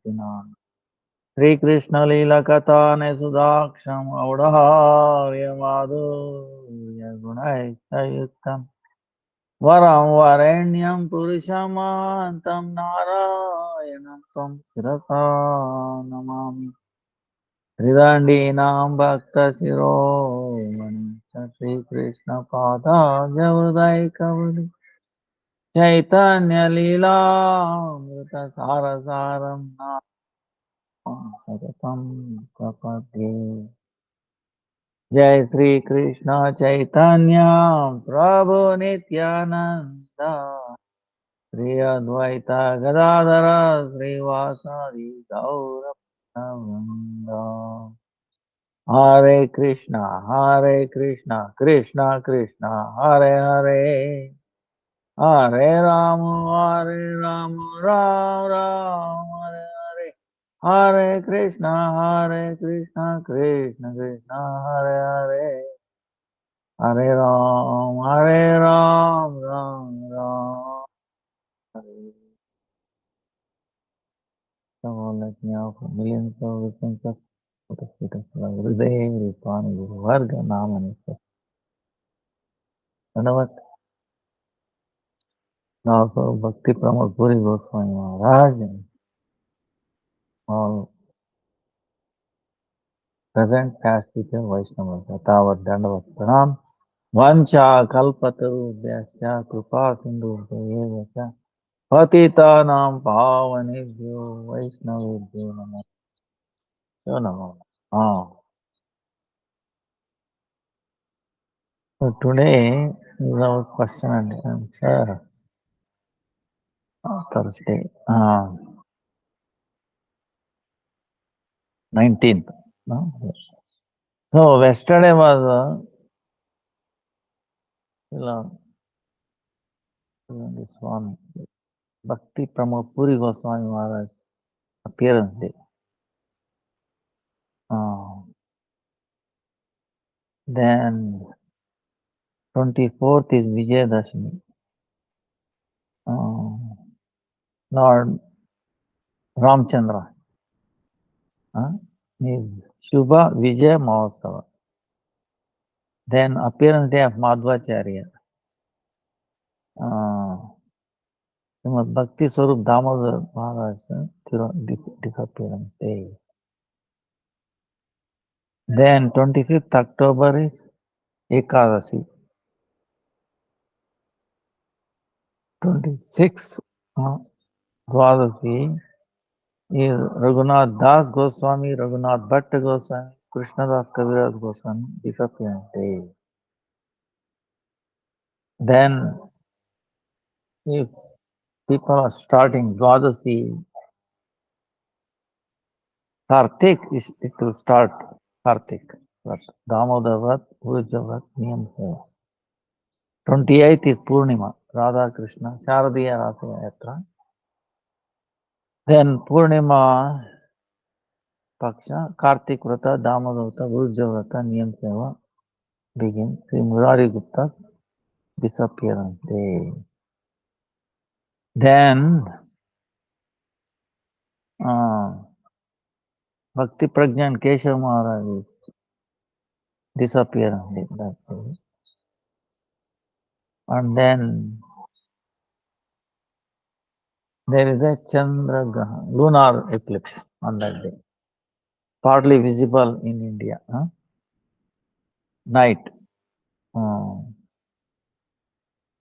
Sri Krishna Lila Katane Sudaksham Audharya Madhurya Gunai Sayuktam Varam Varenyam Purishamantam Narayanam Tam Sirasa Namami Hridandinam Bhakta Shiromani Sri Krishna Pada Javudai Kavali Chaitanya Lila Mrita Sarasaram Sagatam Kapati Jai Sri Krishna Chaitanya Prabhu Nityananda Sri Advaita Gadadhara Sri Vasari Gaura Bhattacharya Hare Krishna Krishna Krishna Hare Hare Hare Rama Ram Ram Hare Hare Hare Krishna Krishna Krishna Hare Hare Hare Ram Ram Ram Hare. So let me offer millions of licenses for the sweet of Hriday Ripani Guru Varga Namani. Dhanavat. Also Bhakti Pramod Puri Goswami Maharaj and all present past future Vaishnavas. Yatavat Dandavat Pranam. Vancha Kalpatarubhyascha Kripa Sindhu Devacha Patitanam Pavanebhyo Vaishnavebhyo Namo. So Namo. So today is our question and answer Thursday, 19th. No? So yesterday was this one Bhakti Pramod Puri Goswami Maharaj appearance day. Then 24th is Vijayadashmi. Lord Ramchandra is Shubha Vijay Mahosava. Then appearance day of Madhvacharya. Bhakti Swarup Damodar Maharaj disappearance day. Then 25th October is Ekadasi. 26th Dwadasi is Raghunath Das Goswami, Raghunath Bhatta Goswami, Krishnadas Kaviraj Goswami disappearance day. Then if people are starting Dwadasi, Kartik, it will start Kartik. But Damodavat, Urjavat, Niyam Seva. 28th is Purnima, Radha Krishna, Sharadiya Ratha Yatra. Then Purnima Paksha, Kartik Vrata, Damodavata, Urjavrata, Niyam Seva begins. Sri Murari Gupta disappearance day. Then Bhakti Prajnan Keshav Maharaj is disappearance day that day. And then there is a Chandra Grahan, lunar eclipse on that day. Partly visible in India. Night.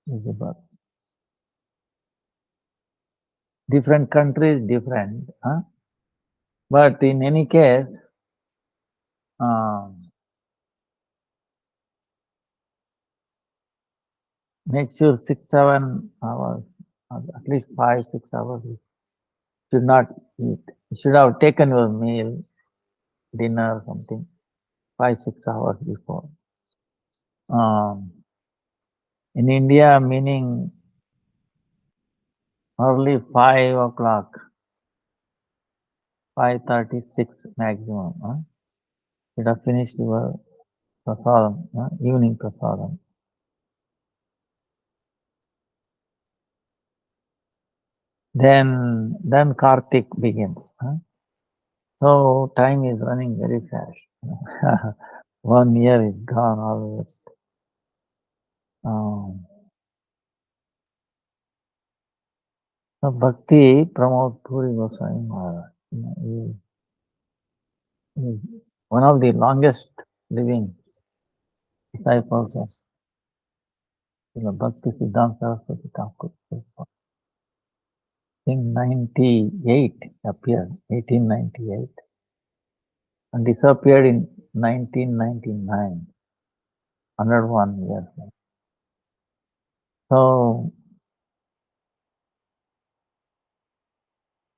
Visible. Different countries, different. But in any case, make sure 6-7 hours, at least 5-6 hours, you should not eat. You should have taken your meal, dinner, something, 5-6 hours before. In India, meaning early 5 o'clock, 5:36 maximum. You have finished your prasadam, evening prasadam. Then Kartik begins. So time is running very fast. 1 year is gone almost. Um, so Bhakti promote Puri Goswami Maharaj. He is one of the longest living disciples of Bhakti-Siddhanta Saraswati Thakur. In 98 appeared, 1898, and disappeared in 1999, 101 years. So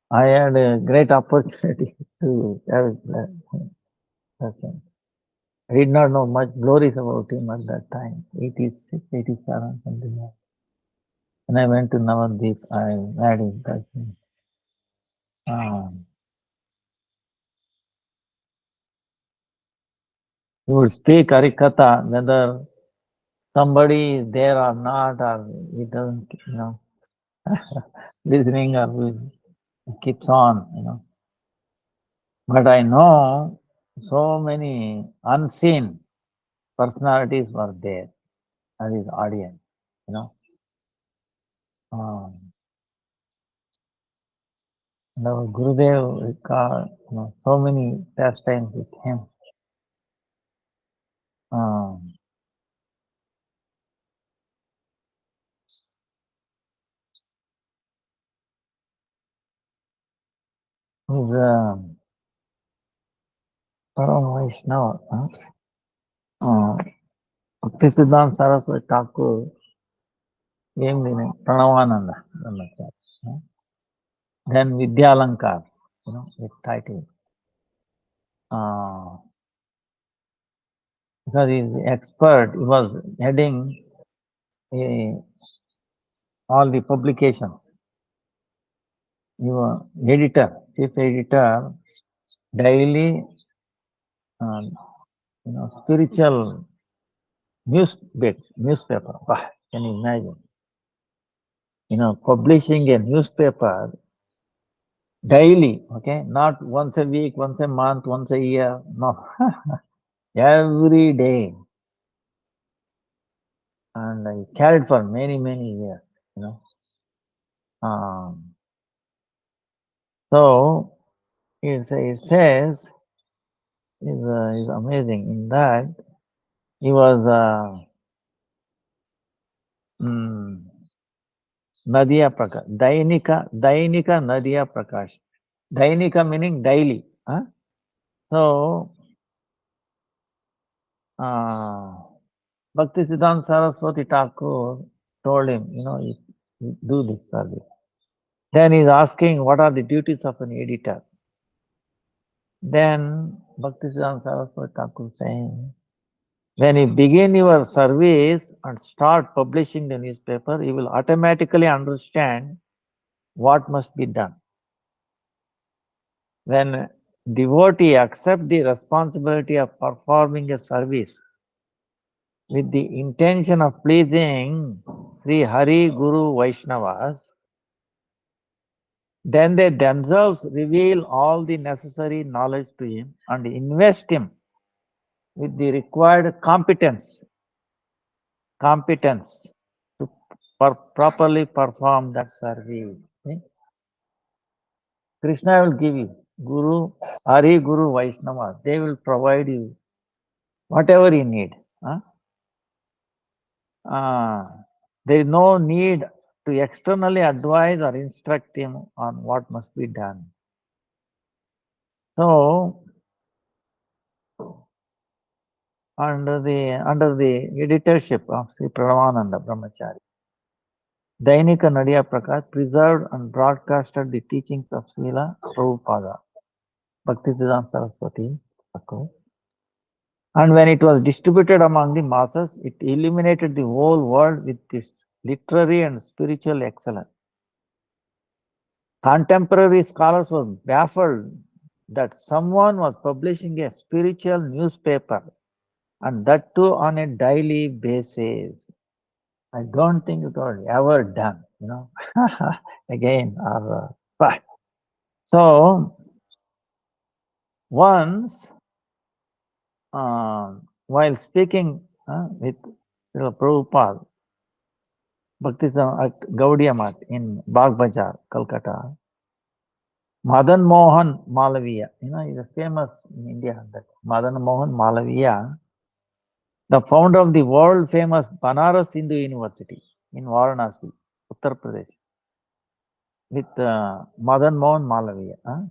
I had a great opportunity to have that person. I did not know much glories about him at that time, 86, 87, something like that. When I went to Navadvip, I had his person. He would speak Harikatha, whether somebody is there or not, or he doesn't, listening or keeps on. But I know so many unseen personalities were there as his audience, you know. And our Gurudev, so many pastimes with him. He's Param Vaishnava. Bhakti-Siddhanta Saraswati Thakur named in Pranavananda Brahmachari. Then Vidyalankar, with title. Because he is expert, he was heading all the publications. He was editor, chief editor, daily, spiritual newspaper. Can you imagine? Publishing a newspaper daily, okay, not once a week, once a month, once a year, no, every day. And I carried for many, many years, So it says, is amazing in that he was Nadia Prakash, Dainika Nadia Prakash. Dainika meaning daily. So, Bhakti-Siddhanta Saraswati Thakur told him, you do this service. Then he's asking, what are the duties of an editor? Then Bhakti-Siddhanta Saraswati Thakur saying, when you begin your service and start publishing the newspaper, you will automatically understand what must be done. When devotee accept the responsibility of performing a service with the intention of pleasing Sri Hari Guru Vaishnavas, then they themselves reveal all the necessary knowledge to him and invest him with the required competence to properly perform that service. Okay? Krishna will give you Guru, Hari Guru Vaishnava. They will provide you whatever you need. There is no need to externally advise or instruct him on what must be done. So, under the editorship of Sri Pranavananda Brahmachari, Dainika Nadia Prakash preserved and broadcasted the teachings of Srila Prabhupada, Bhakti-Siddhanta Saraswati Thakur. And when it was distributed among the masses, it illuminated the whole world with its literary and spiritual excellence. Contemporary scholars were baffled that someone was publishing a spiritual newspaper, and that too on a daily basis. I don't think it was ever done. you know, again, or so once while speaking with Srila Prabhupada, Bhaktisam at Gaudiya Math in Bagh Bazar, Calcutta, Madan Mohan Malaviya, is a famous in India, that Madan Mohan Malaviya, the founder of the world famous Banaras Hindu University in Varanasi, Uttar Pradesh, with Madan Mohan Malaviya.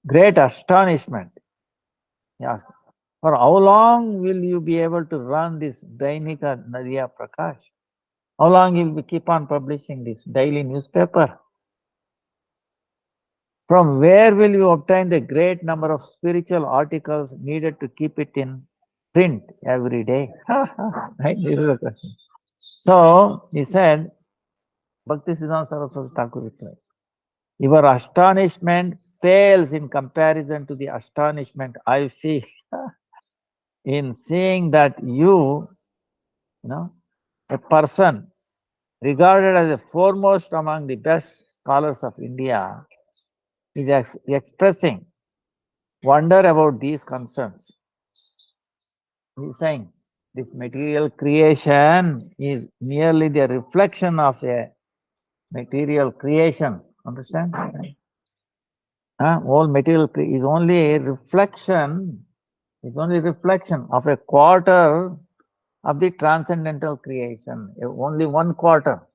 Great astonishment. Yes. For how long will you be able to run this Dainika Nadiya Prakash? How long will you keep on publishing this daily newspaper? From where will you obtain the great number of spiritual articles needed to keep it in print every day? Right? This is the question. So he said, Bhaktisiddhanta Saraswati Thakur replied, your astonishment pales in comparison to the astonishment I feel in seeing that you know, a person regarded as the foremost among the best scholars of India is expressing wonder about these concerns. He's saying this material creation is merely the reflection of a material creation. Understand? All material is only a reflection. It's only reflection of a quarter of the transcendental creation. Only one quarter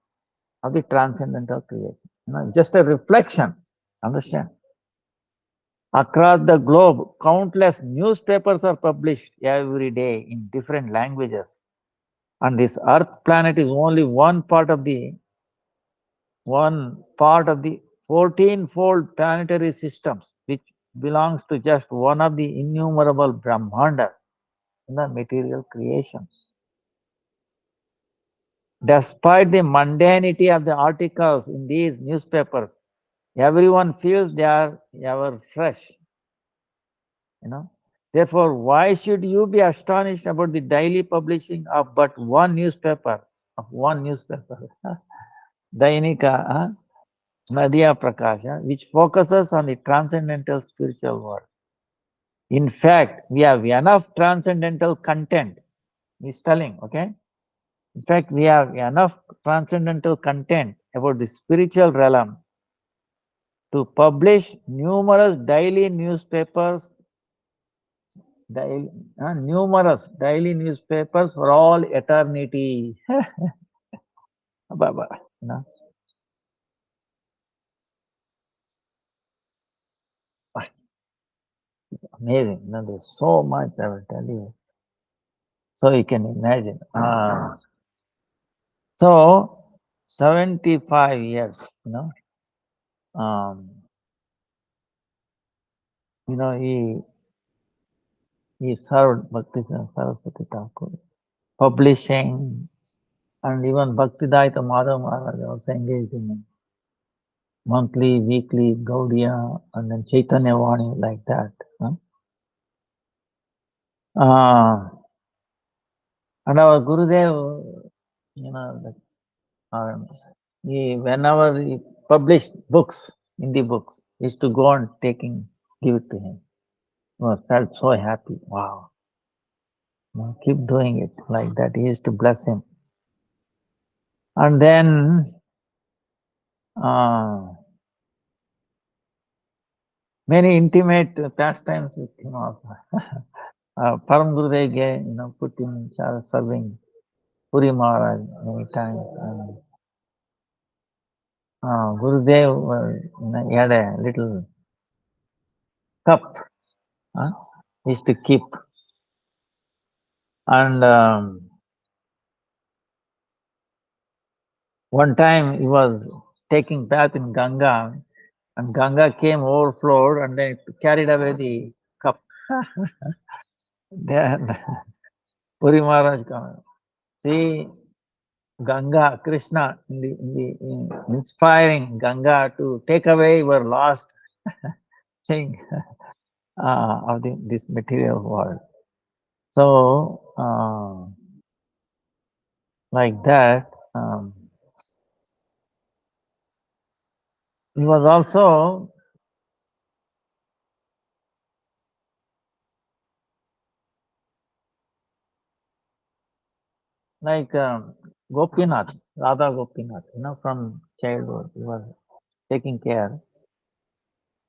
of the transcendental creation. Just a reflection. Understand? Across the globe, countless newspapers are published every day in different languages. And this Earth planet is only one part of the 14-fold planetary systems, which belongs to just one of the innumerable Brahmandas in the material creation. Despite the mundanity of the articles in these newspapers, everyone feels they are ever fresh. Therefore, why should you be astonished about the daily publishing of but one newspaper? Dainika Nadia Prakasha, which focuses on the transcendental spiritual world. In fact, we have enough transcendental content. He's telling, okay? In fact, we have enough transcendental content about the spiritual realm to publish numerous daily newspapers, numerous daily newspapers for all eternity. Baba, it's amazing. There's so much I will tell you. So you can imagine. So 75 years, um, he served Bhaktisiddhanta Saraswati Thakur, publishing, and even Bhakti-Vidanta Maharaja also engaged in monthly, weekly, Gaudiya, and then Chaitanya Vani, like that. And our Gurudev, whenever he published books, Hindi books, he used to go and give it to him. I felt so happy. Wow. Keep doing it like that. He used to bless him. And then many intimate pastimes with him also. Param Gurudev, put him in charge of serving Puri Maharaj many times. And Gurudev he had a little cup he used to keep. And one time he was taking bath in Ganga, and Ganga came overflowed and then carried away the cup. Then Puri Maharaj come. See, Ganga, Krishna, in inspiring Ganga to take away your lost thing of this material world. So, like that, he was also like Gopinath, Radha Gopinath, from childhood, he was taking care.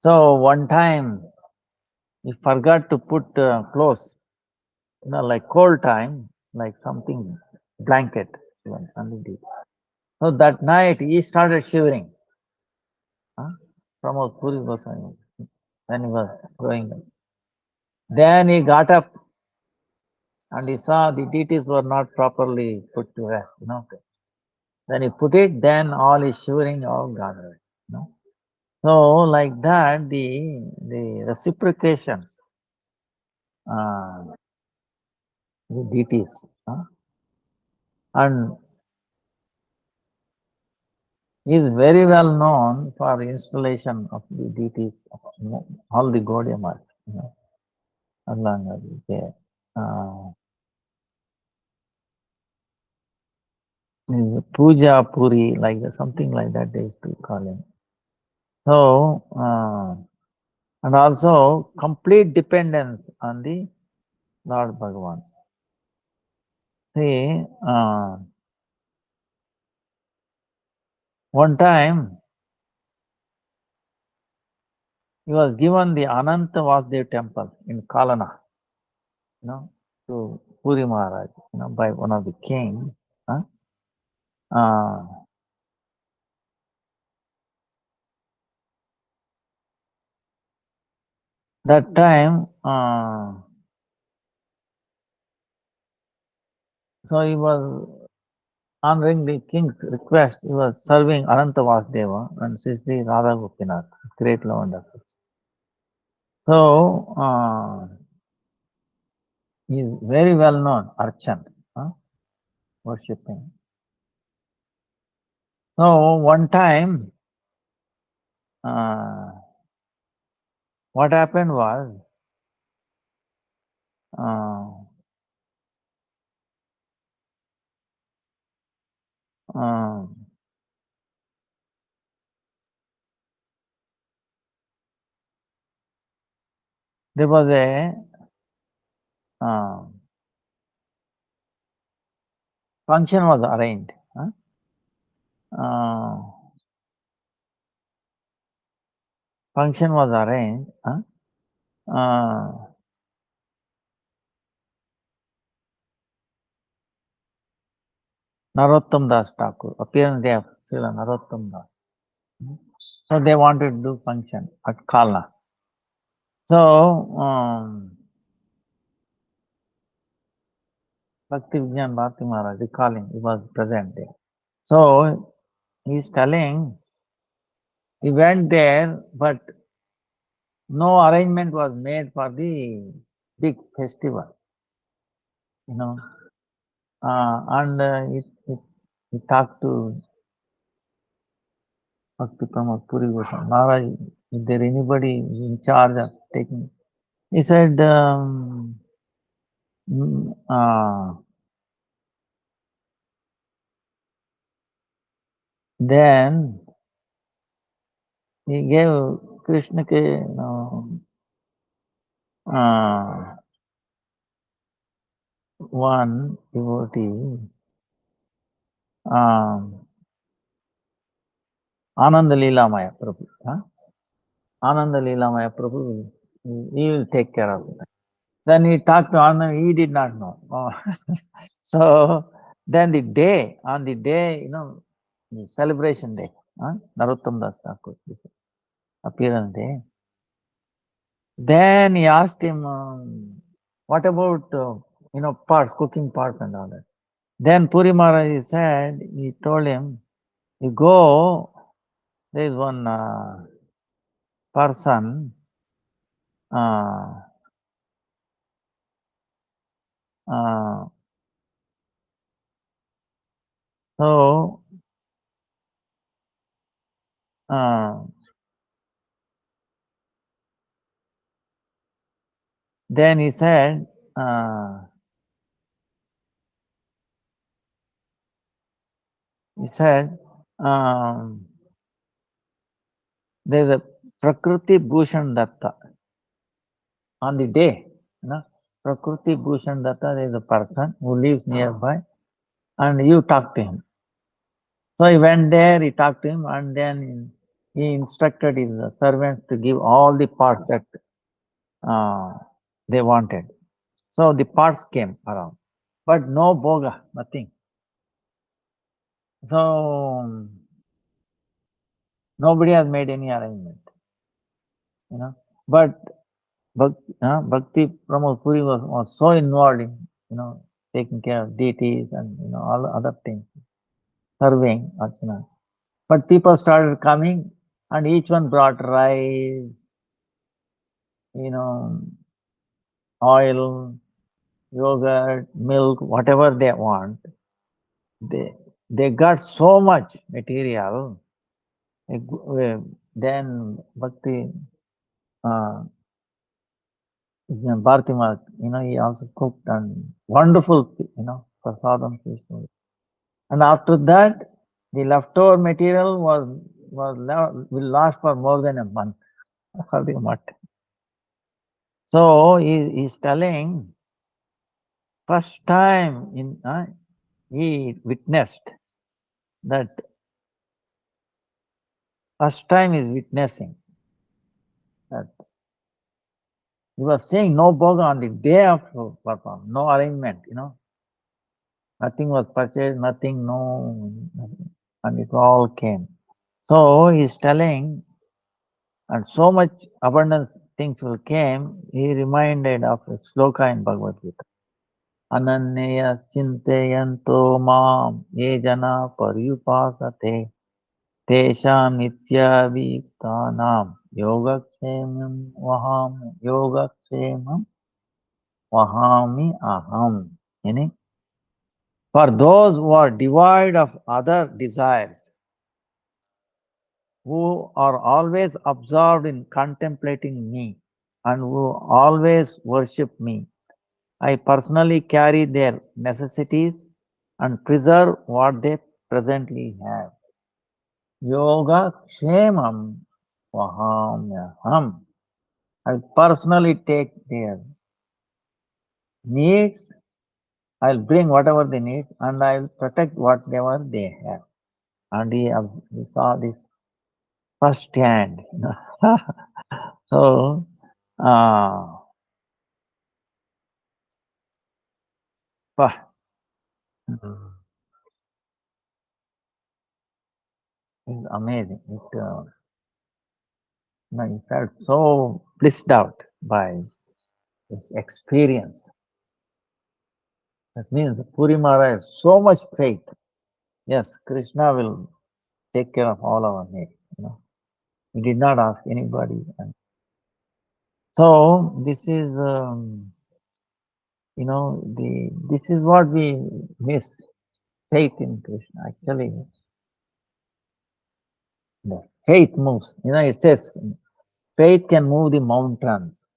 So one time he forgot to put clothes, like cold time, like something blanket even underneath. So that night he started shivering. Huh? From our Puri Goswami when he was growing up. Then he got up and he saw the deities were not properly put to rest. When he put it, then all his shivering all gone away. You know. So like that, the reciprocation, uh, the deities, and he is very well known for installation of the deities of all the Gaudiyamas, along with there. Is Puja Puri, like that, something like that they used to call him. So, and also complete dependence on the Lord Bhagavan. See, one time he was given the Ananta Vasudev temple in Kalana, to Puri Maharaj, by one of the king. Huh? Uh, that time, so he was honoring the king's request. He was serving Ananta Vasudeva and Sri Radha Gopinath, great love and affection. So, he is very well known, Archan, worshipping. So, one time, what happened was, uh, uh, there was a uh, function was arranged. Uh, function was arranged. Uh, Narottam Das Thakur, appearance day of Srila Narottam Das. So they wanted to do function at Kalna. So Bhakti-Vidanta Dandi Maharaja recalling, he was present there. So he's telling, he went there, but no arrangement was made for the big festival, you know. And he talked to Bhakti Pramod Puri Goswami, Maharaj, is there anybody in charge of taking? He said, mm, uh, then he gave Krishna ke, uh, one devotee, Ananda Leelamaya Prabhu. Ananda Leelamaya Prabhu, he will take care of it. Then he talked to Ananda, he did not know. So then on the day, the celebration day, Narottam Das Thakur, this appearance day, then he asked him, what about, parts, cooking parts and all that. Then Puri Maharaj said, he told him, you go, there is one person, uh, uh, so, uh, then uh, he said, um, There is a Prakriti Bhushan Datta. On the day, Prakriti Bhushan Datta, there is a person who lives nearby, and you talk to him. So he went there, he talked to him, and then he instructed his servants to give all the parts that they wanted. So the parts came around, but no boga, nothing. So nobody has made any arrangement, you know. But Bhakti Pramod Puri was so involved in, taking care of deities and, all other things, serving Archana. But people started coming, and each one brought rice, you know, oil, yogurt, milk, whatever they want. They got so much material. Then Bhakti uh, Bhartima, he also cooked and wonderful, prasadam feast. And after that, the leftover material will last for more than a month for the mutt. So he's telling, first time he witnessed that. First time he's witnessing that. He was saying no bhoga on the day of perform, no arrangement, nothing was purchased, nothing, nothing, and it all came. So he's telling, and so much abundance things will came. He reminded of a sloka in Bhagavad Gita. Ananya chintayanto mam ye jana paryupasate tesham nityaviptanam yogakshemam vahami aham. Meaning, for those who are devoid of other desires, who are always absorbed in contemplating me, and who always worship me, I personally carry their necessities and preserve what they presently have. Yoga kshemam vahamyaham. I personally take their needs, I'll bring whatever they need, and I'll protect whatever they have. And he saw this first hand. So, wow, it's amazing. He felt so blissed out by this experience. That means Puri Maharaj has so much faith. Yes, Krishna will take care of all our needs. He did not ask anybody. And so this is, this is what we miss, faith in Krishna. Actually, the faith moves. It says faith can move the mountains.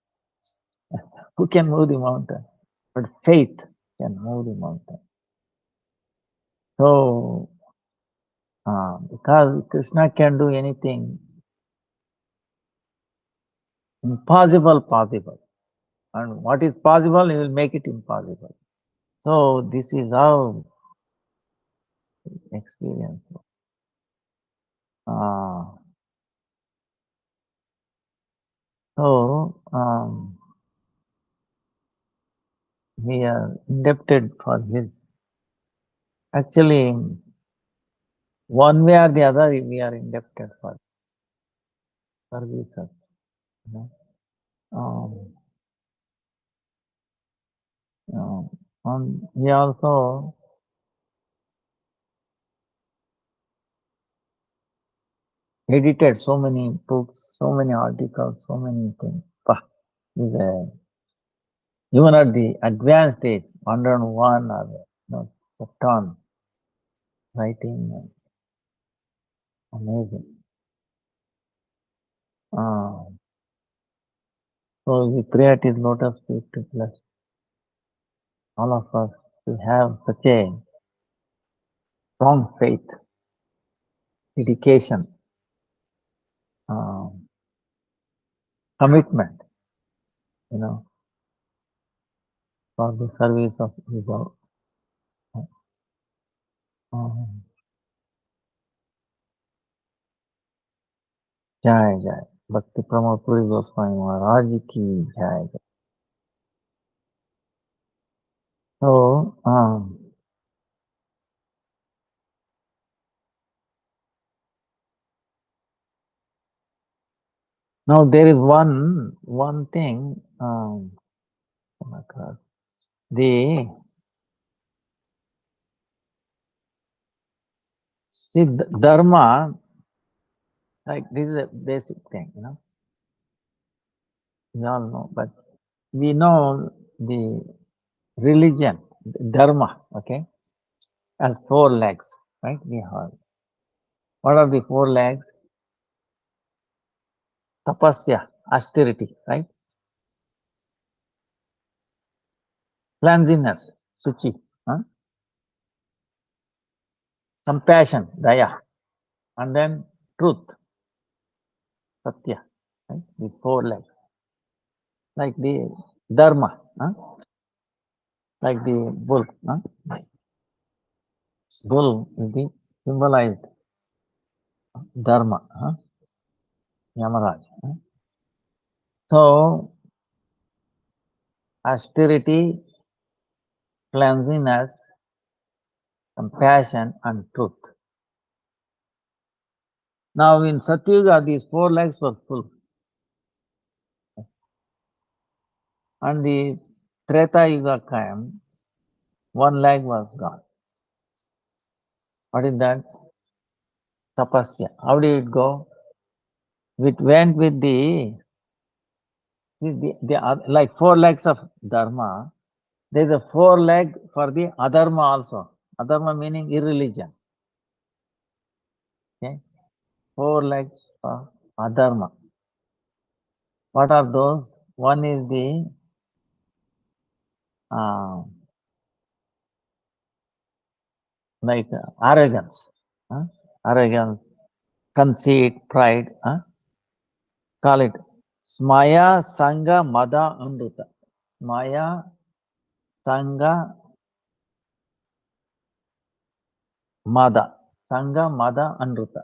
Who can move the mountain? But faith can move the mountain. So, because Krishna can do anything, impossible possible. And what is possible, he will make it impossible. So, this is our experience. So, we are indebted for his. Actually, one way or the other, we are indebted for services. Um, he also edited so many books, so many articles, so many things. He's even at the advanced stage, 101 or chapter on writing, amazing. So we pray at his lotus feet to bless all of us to have such a strong faith, dedication, commitment, for the service of ego. Jai Jai. Bhakti Pramod Puri Goswami Maharaj ki Jai Jai. So, now there is one thing, oh my God, the dharma, like this is a basic thing, we all know, but we know the religion, dharma, okay, has 4 legs, right? We heard. What are the 4 legs? Tapasya, austerity, right? Cleanliness, suchi, compassion, daya, and then truth, satya, right? The 4 legs, like the dharma, like the bull. Bull is the symbolized dharma, Yamaraj. So, austerity, cleanliness, compassion, and truth. Now, in Satyuga, these 4 legs were full. And the Treta Yuga came, 1 leg was gone. What is that? Tapasya. How did it go? It went with like 4 legs of dharma. There is a 4 leg for the adharma also. Adharma meaning irreligion. Okay, 4 legs for adharma. What are those? One is the like arrogance, arrogance, conceit, pride. Call it smaya, sanga, mada, amrita. Smaya, sanga, mada. Sanga, mada, amrita.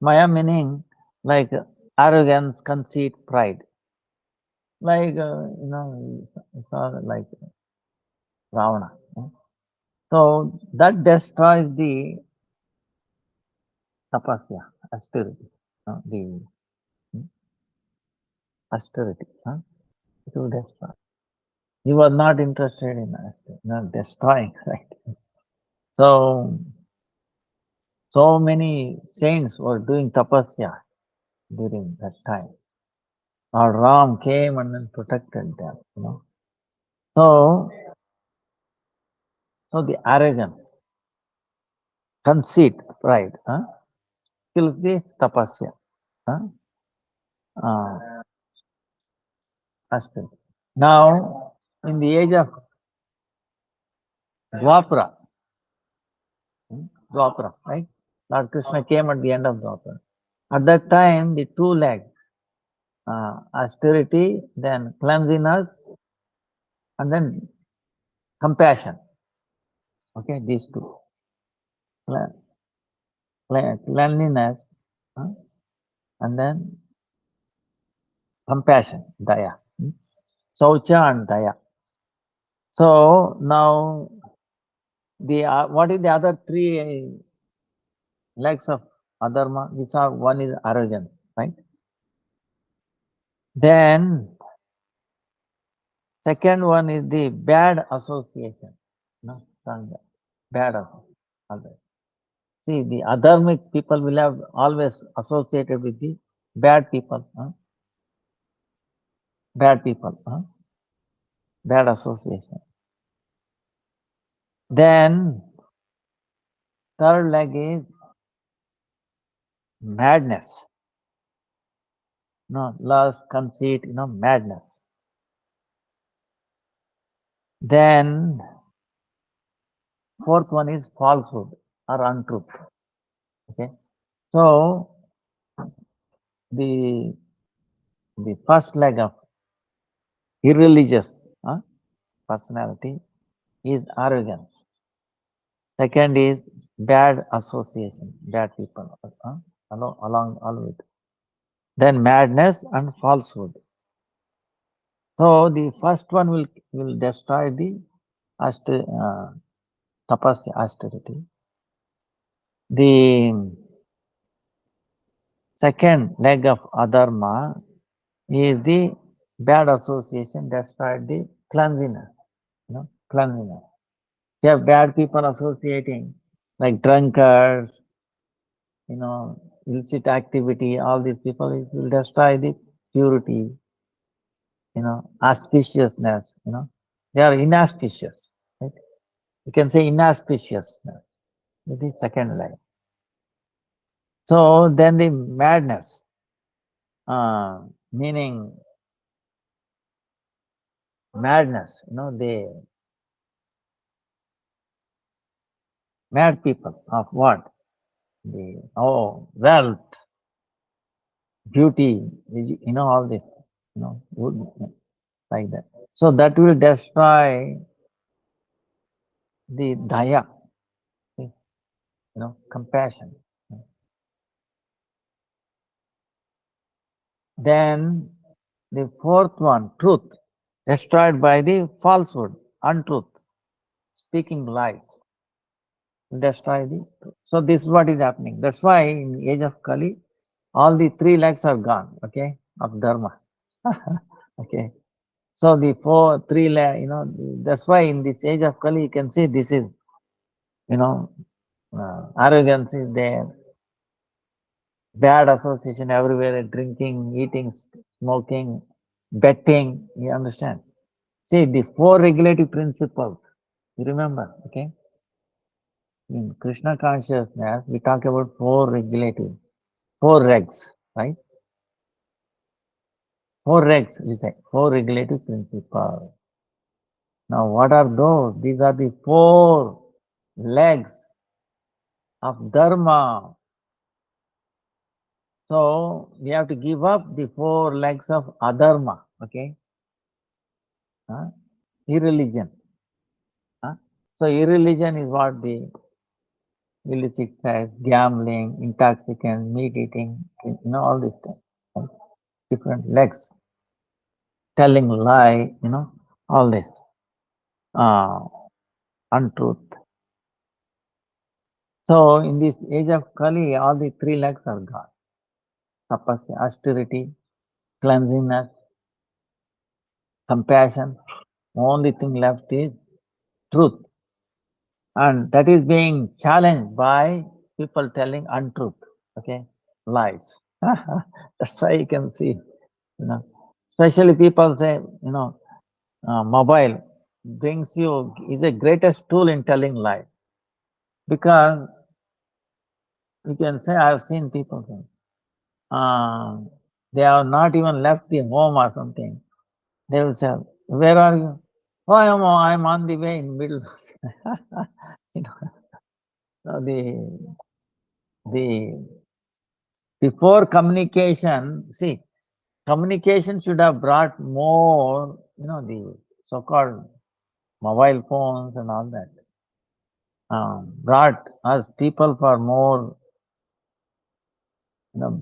Maya meaning like arrogance, conceit, pride. Like, like Ravana. So that destroys the tapasya, austerity, the austerity. It will destroy. You are not interested in austerity, not destroying, right? So many saints were doing tapasya during that time. Our Ram came and then protected them, So the arrogance, conceit, pride, kills this tapasya. Austerity. Now, in the age of Dwapara, right? Lord Krishna came at the end of Dwapara. At that time, the 2 legs, austerity, then cleanliness, and then compassion. Okay, these 2. Cleanliness, and then compassion, daya. Saucha and daya. So now, what is the other 3 legs of adharma? We saw one is arrogance, right? Then second one is the bad association. Sangha. Bad association. See, the adharmic people will have always associated with the bad people. Bad people. Bad association. Then third leg is madness. Lust, conceit, madness. Then fourth one is falsehood or untruth. Okay. So the the first leg of irreligious personality is arrogance. Second is bad association, bad people along all with. Then madness and falsehood. So the first one will destroy the tapasya, austerity. The second leg of adharma is the bad association destroyed the cleanliness. Cleanliness. You have bad people associating, like drunkards, illicit activity, all these people will destroy the purity, auspiciousness, they are inauspicious, right? You can say inauspiciousness. It is second line. So then the madness, meaning madness, the mad people of what? The wealth, beauty, all this, would like that. So that will destroy the daya, compassion. Then the fourth one, truth, destroyed by the falsehood, untruth, speaking lies, destroy the truth. So this is what is happening. That's why in the age of Kali, all the three legs are gone, okay, of dharma. Okay. So the three leg, that's why in this age of Kali, you can say this is, arrogance is there, bad association everywhere, drinking, eating, smoking, betting, you understand? See, the four regulative principles, you remember, okay? In Krishna consciousness, we talk about four regs, right? Four regs, we say, four regulative principles. Now, what are those? These are the four legs of dharma. So, we have to give up the four legs of adharma, okay? Irreligion. So, irreligion is what the illicit sex, gambling, intoxicant, meat eating, all these things. Right? Different legs, telling lie, all this. Untruth. So in this age of Kali, all the three legs are gone. Tapasya, austerity, cleanliness, compassion. Only thing left is truth. And that is being challenged by people telling untruth, okay, lies. That's why you can see, especially people say, mobile brings you, is a greatest tool in telling lie. Because you can say, I've seen people say, they have not even left the home or something. They will say, where are you? Oh, I'm on the way in middle. you know, so the before communication, see, communication should have brought more, the so-called mobile phones and all that. Brought us people for more,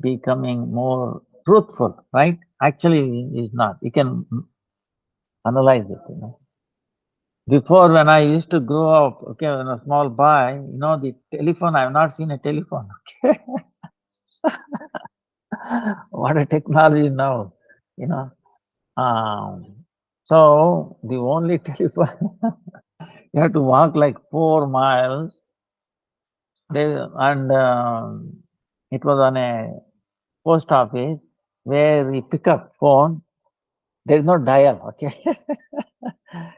becoming more truthful, right? Actually, is not. You can analyze it. Before, when I used to grow up, okay, when a small boy, the telephone, I have not seen a telephone. Okay, what a technology now, you know. So the only telephone, you have to walk like 4 miles. And it was on a post office where we pick up phone. There is no dial, okay.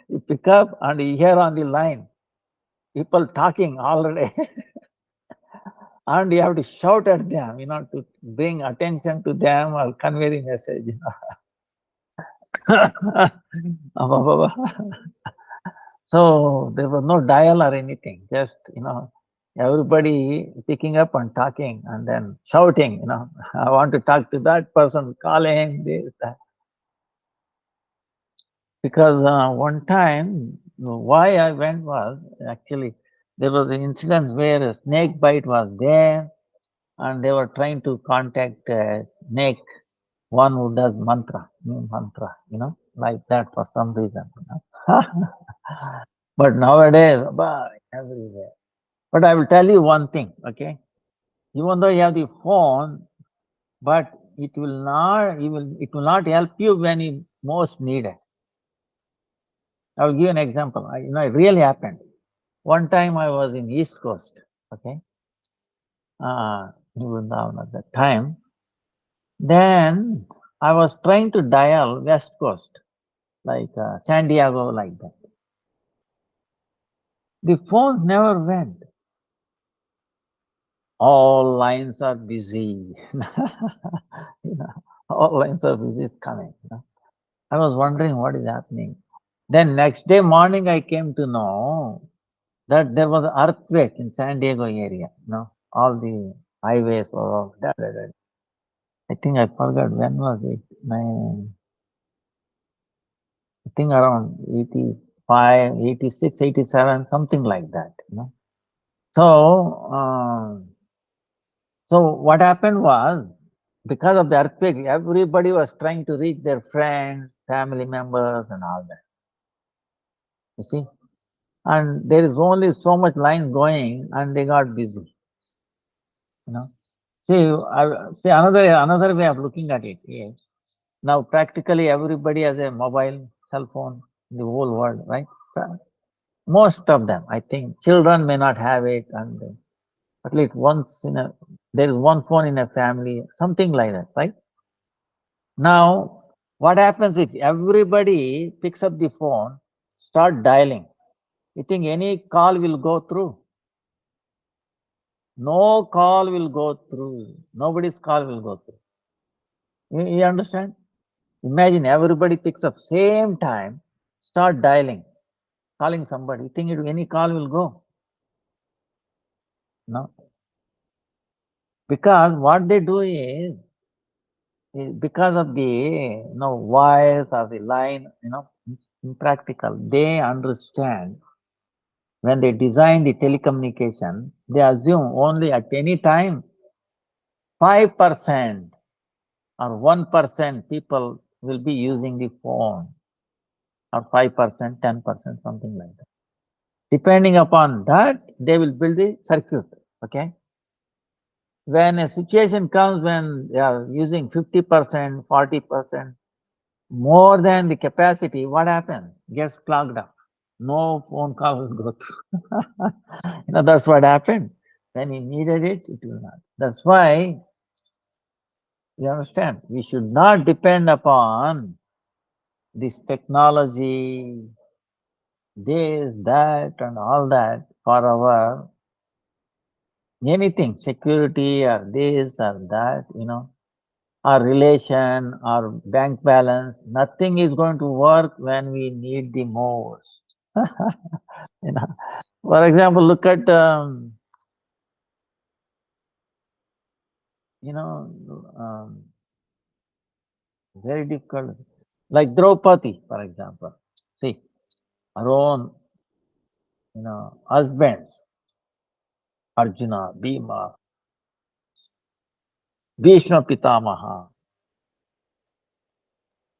You pick up and you hear on the line people talking already. And you have to shout at them, to bring attention to them or convey the message. So there was no dial or anything, just, Everybody picking up and talking and then shouting, I want to talk to that person, calling this, that. Because one time, why I went was actually there was an incident where a snake bite was there, and they were trying to contact a snake, one who does mantra, like that for some reason. But nowadays, everywhere. But I will tell you one thing, okay? Even though you have the phone, but it will not help you when you most need it. I will give you an example. It really happened. One time I was in East Coast, okay, in Vrindavan at that time. Then I was trying to dial West Coast, like San Diego, like that. The phone never went. All lines are busy. You know, all lines are busy is coming. I was wondering what is happening. Then next day morning I came to know that there was an earthquake in San Diego area. All the highways were all da. I think I forgot when was it. I think around 85, 86, 87, something like that. So, so what happened was, because of the earthquake, everybody was trying to reach their friends, family members, and all that. You see, and there is only so much line going, and they got busy. You know. See, another way of looking at it is, now practically everybody has a mobile cell phone in the whole world, right? Most of them, I think, children may not have it, and at least there is one phone in a family, something like that, right? Now, what happens if everybody picks up the phone, start dialing? You think any call will go through? No call will go through. Nobody's call will go through. You understand? Imagine everybody picks up same time, start dialing, calling somebody. You think any call will go? No. Because what they do is because of the wires or the line, impractical. They understand when they design the telecommunication, they assume only at any time 5% or 1% people will be using the phone, or 5%, 10%, something like that. Depending upon that, they will build the circuit. Okay. When a situation comes when they are using 50%, 40%, more than the capacity, what happens? Gets clogged up. No phone call will go through. That's what happened. When he needed it, it will not. That's why, you understand, we should not depend upon this technology, this, that, and all that for our anything, security or this or that, our relation, our bank balance, nothing is going to work when we need the most. you know. For example, look at, you know, um, very difficult, like Draupadi, for example. See, her own, husbands, Arjuna, Bhima, Bhishma Pitamaha,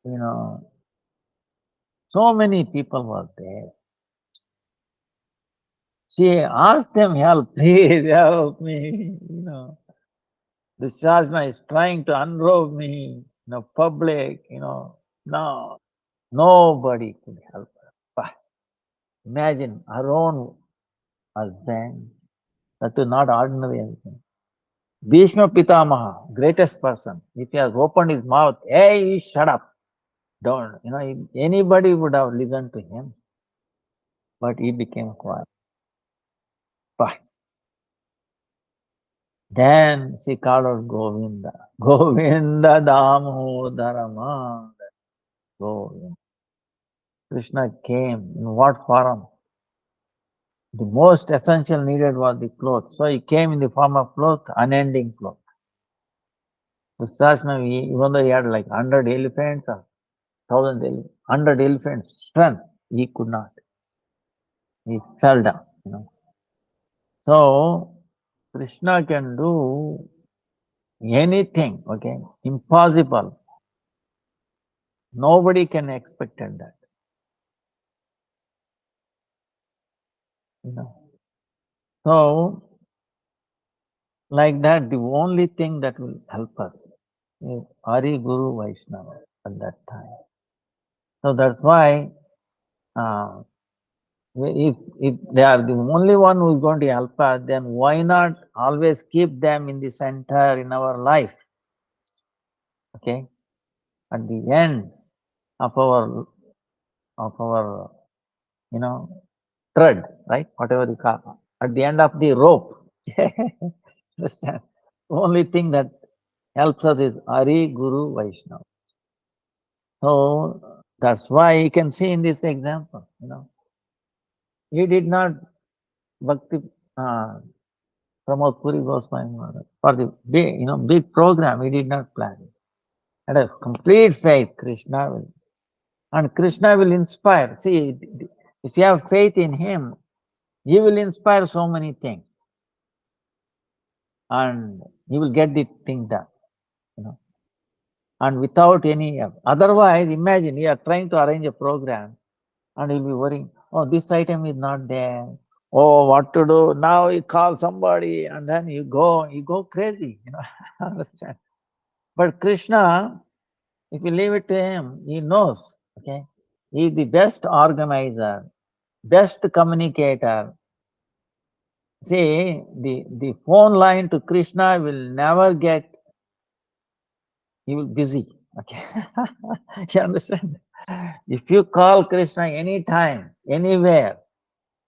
you know, so many people were there. She asked them, help, please help me. This Rajna is trying to unrobe me, public. No, nobody could help her. But imagine her own husband, that is not ordinary husband. Bhishma Pitamaha, greatest person, if he has opened his mouth, hey, shut up. Don't, anybody would have listened to him, but he became quiet. But then she called out Govinda. Govinda Damodarama. Govinda. Krishna came in what form? The most essential needed was the cloth. So he came in the form of cloth, unending cloth. Krishna, even though he had like 100 elephants or 100 elephants strength, he could not. He fell down. So Krishna can do anything, okay? Impossible. Nobody can expect that. So, like that, the only thing that will help us is Hari Guru Vaishnava at that time. So that's why uh, if they are the only one who is going to help us, then why not always keep them in the center in our life? Okay, at the end of our thread, right? Whatever you call, at the end of the rope. Understand? Only thing that helps us is Hari Guru Vaishnava. So that's why you can see in this example, he did not Bhakti promote Puri Goswami Maharaj for the big program. He did not plan it. Had a complete faith. Krishna will inspire. See, if you have faith in him, he will inspire so many things, and you will get the thing done. You know, and without any. Otherwise, imagine you are trying to arrange a program and you'll be worrying, oh, this item is not there. Oh, what to do? Now you call somebody and then you go crazy. Understand? But Krishna, if you leave it to him, he knows. Okay, he is the best organizer, best communicator. See, the phone line to Krishna will never get. He will busy. Okay, you understand? If you call Krishna anytime, anywhere,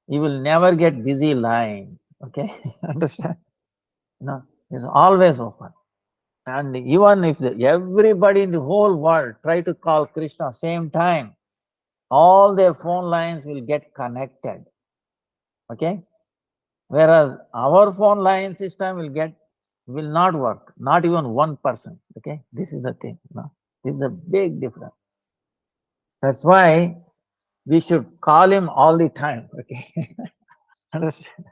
you will never get busy line. Okay, understand? It's always open. And even if everybody in the whole world try to call Krishna same time, all their phone lines will get connected. Okay, whereas our phone line system will not work. Not even one person's. Okay, this is the thing. This is the big difference. That's why we should call him all the time. Okay, understand?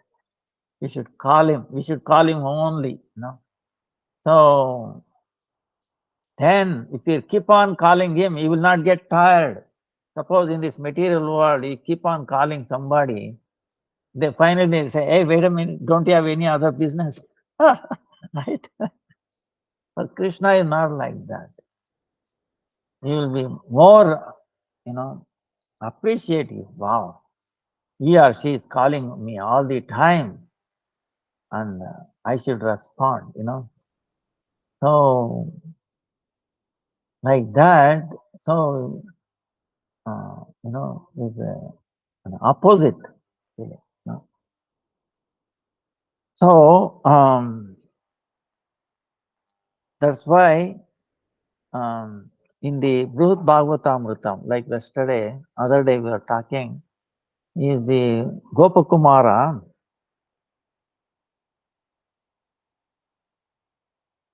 We should call him. We should call him only. So then if you keep on calling him, you will not get tired. Suppose in this material world, you keep on calling somebody, they finally say, hey, wait a minute, don't you have any other business? Right? But Krishna is not like that. He will be more, appreciative. Wow, he or she is calling me all the time and I should respond. So, like that, so, is an opposite feeling. So, that's why in the Brihad Bhagavatamritam, like yesterday, other day we were talking, is the Gopakumara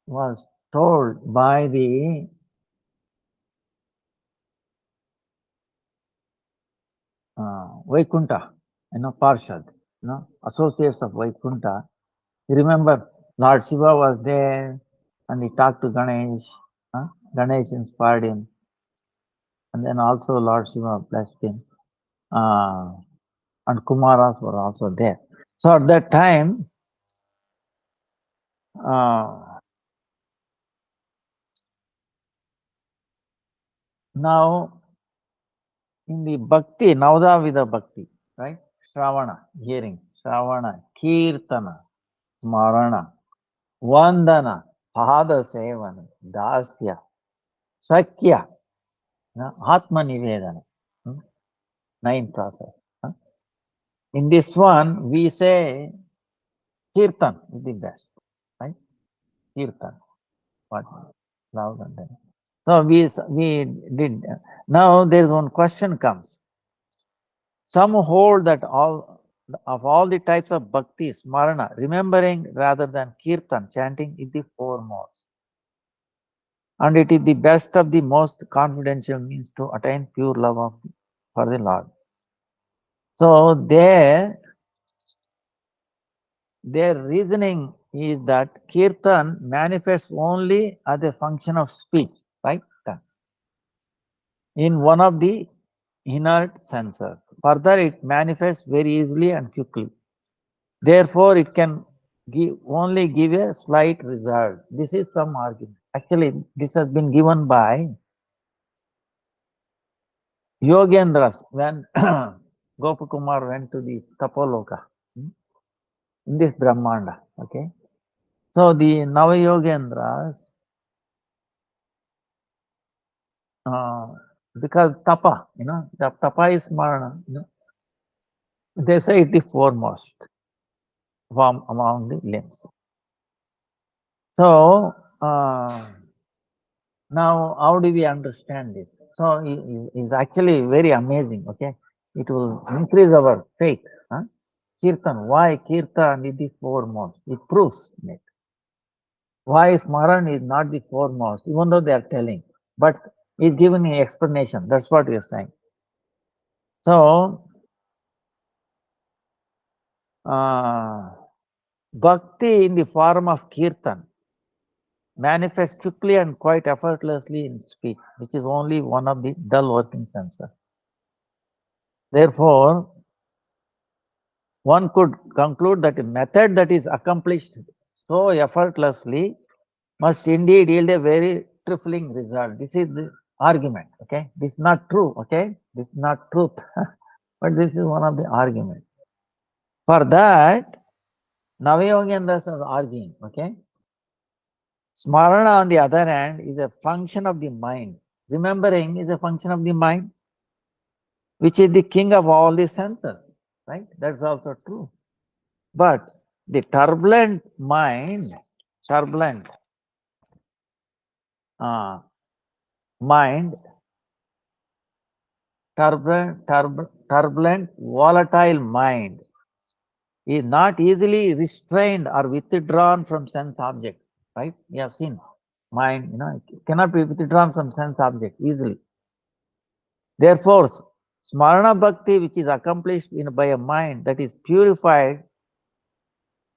was told by the Vaikunta, Parshad, associates of Vaikunta. You remember Lord Shiva was there and he talked to Ganesh. Ganesh inspired him. And then also Lord Shiva blessed him. And Kumaras were also there. So at that time, now in the Bhakti, Navadavida Bhakti, right? Shravana, hearing, Shravana, Kirtana, Smarana, Vandana, Pada Sevana, Dasya, Sakya, Atma Nivedana, 9 process. In this one, we say Kirtan is the best, right? Kirtan, what? Loud and then. So we did. Now there is one question comes. Some hold that of all the types of bhakti, smarana, remembering rather than kirtan, chanting, is the foremost. And it is the best of the most confidential means to attain pure love for the Lord. So their reasoning is that kirtan manifests only as a function of speech, right? In one of the inert senses. Further, it manifests very easily and quickly. Therefore, it can only give a slight result. This is some argument. Actually, this has been given by Yogendras when Gopakumar went to the Tapoloka in this Brahmanda. Okay. So the Navayogendras, because tapa, the tapa is smarana, they say it is foremost from among the limbs. So now how do we understand this? So it is actually very amazing. Okay, it will increase our faith. Huh? Kirtan, why Kirtan is the foremost? It proves it. Why Smaran is not the foremost, even though they are telling, but is giving an explanation. That's what we are saying. So, bhakti in the form of kirtan manifests quickly and quite effortlessly in speech, which is only one of the dull working senses. Therefore, one could conclude that a method that is accomplished so effortlessly must indeed yield a very trifling result. This is the argument. Okay, this is not true. Okay, this is not truth, but this is one of the arguments. For that, Navayogendras is arguing. Okay, Smarana, on the other hand, is a function of the mind. Remembering is a function of the mind, which is the king of all the senses. Right? That's also true. But the turbulent mind, turbulent mind, turbulent, volatile mind is not easily restrained or withdrawn from sense objects. Right? You have seen mind, it cannot be withdrawn from sense objects easily. Therefore, Smarana Bhakti, which is accomplished by a mind that is purified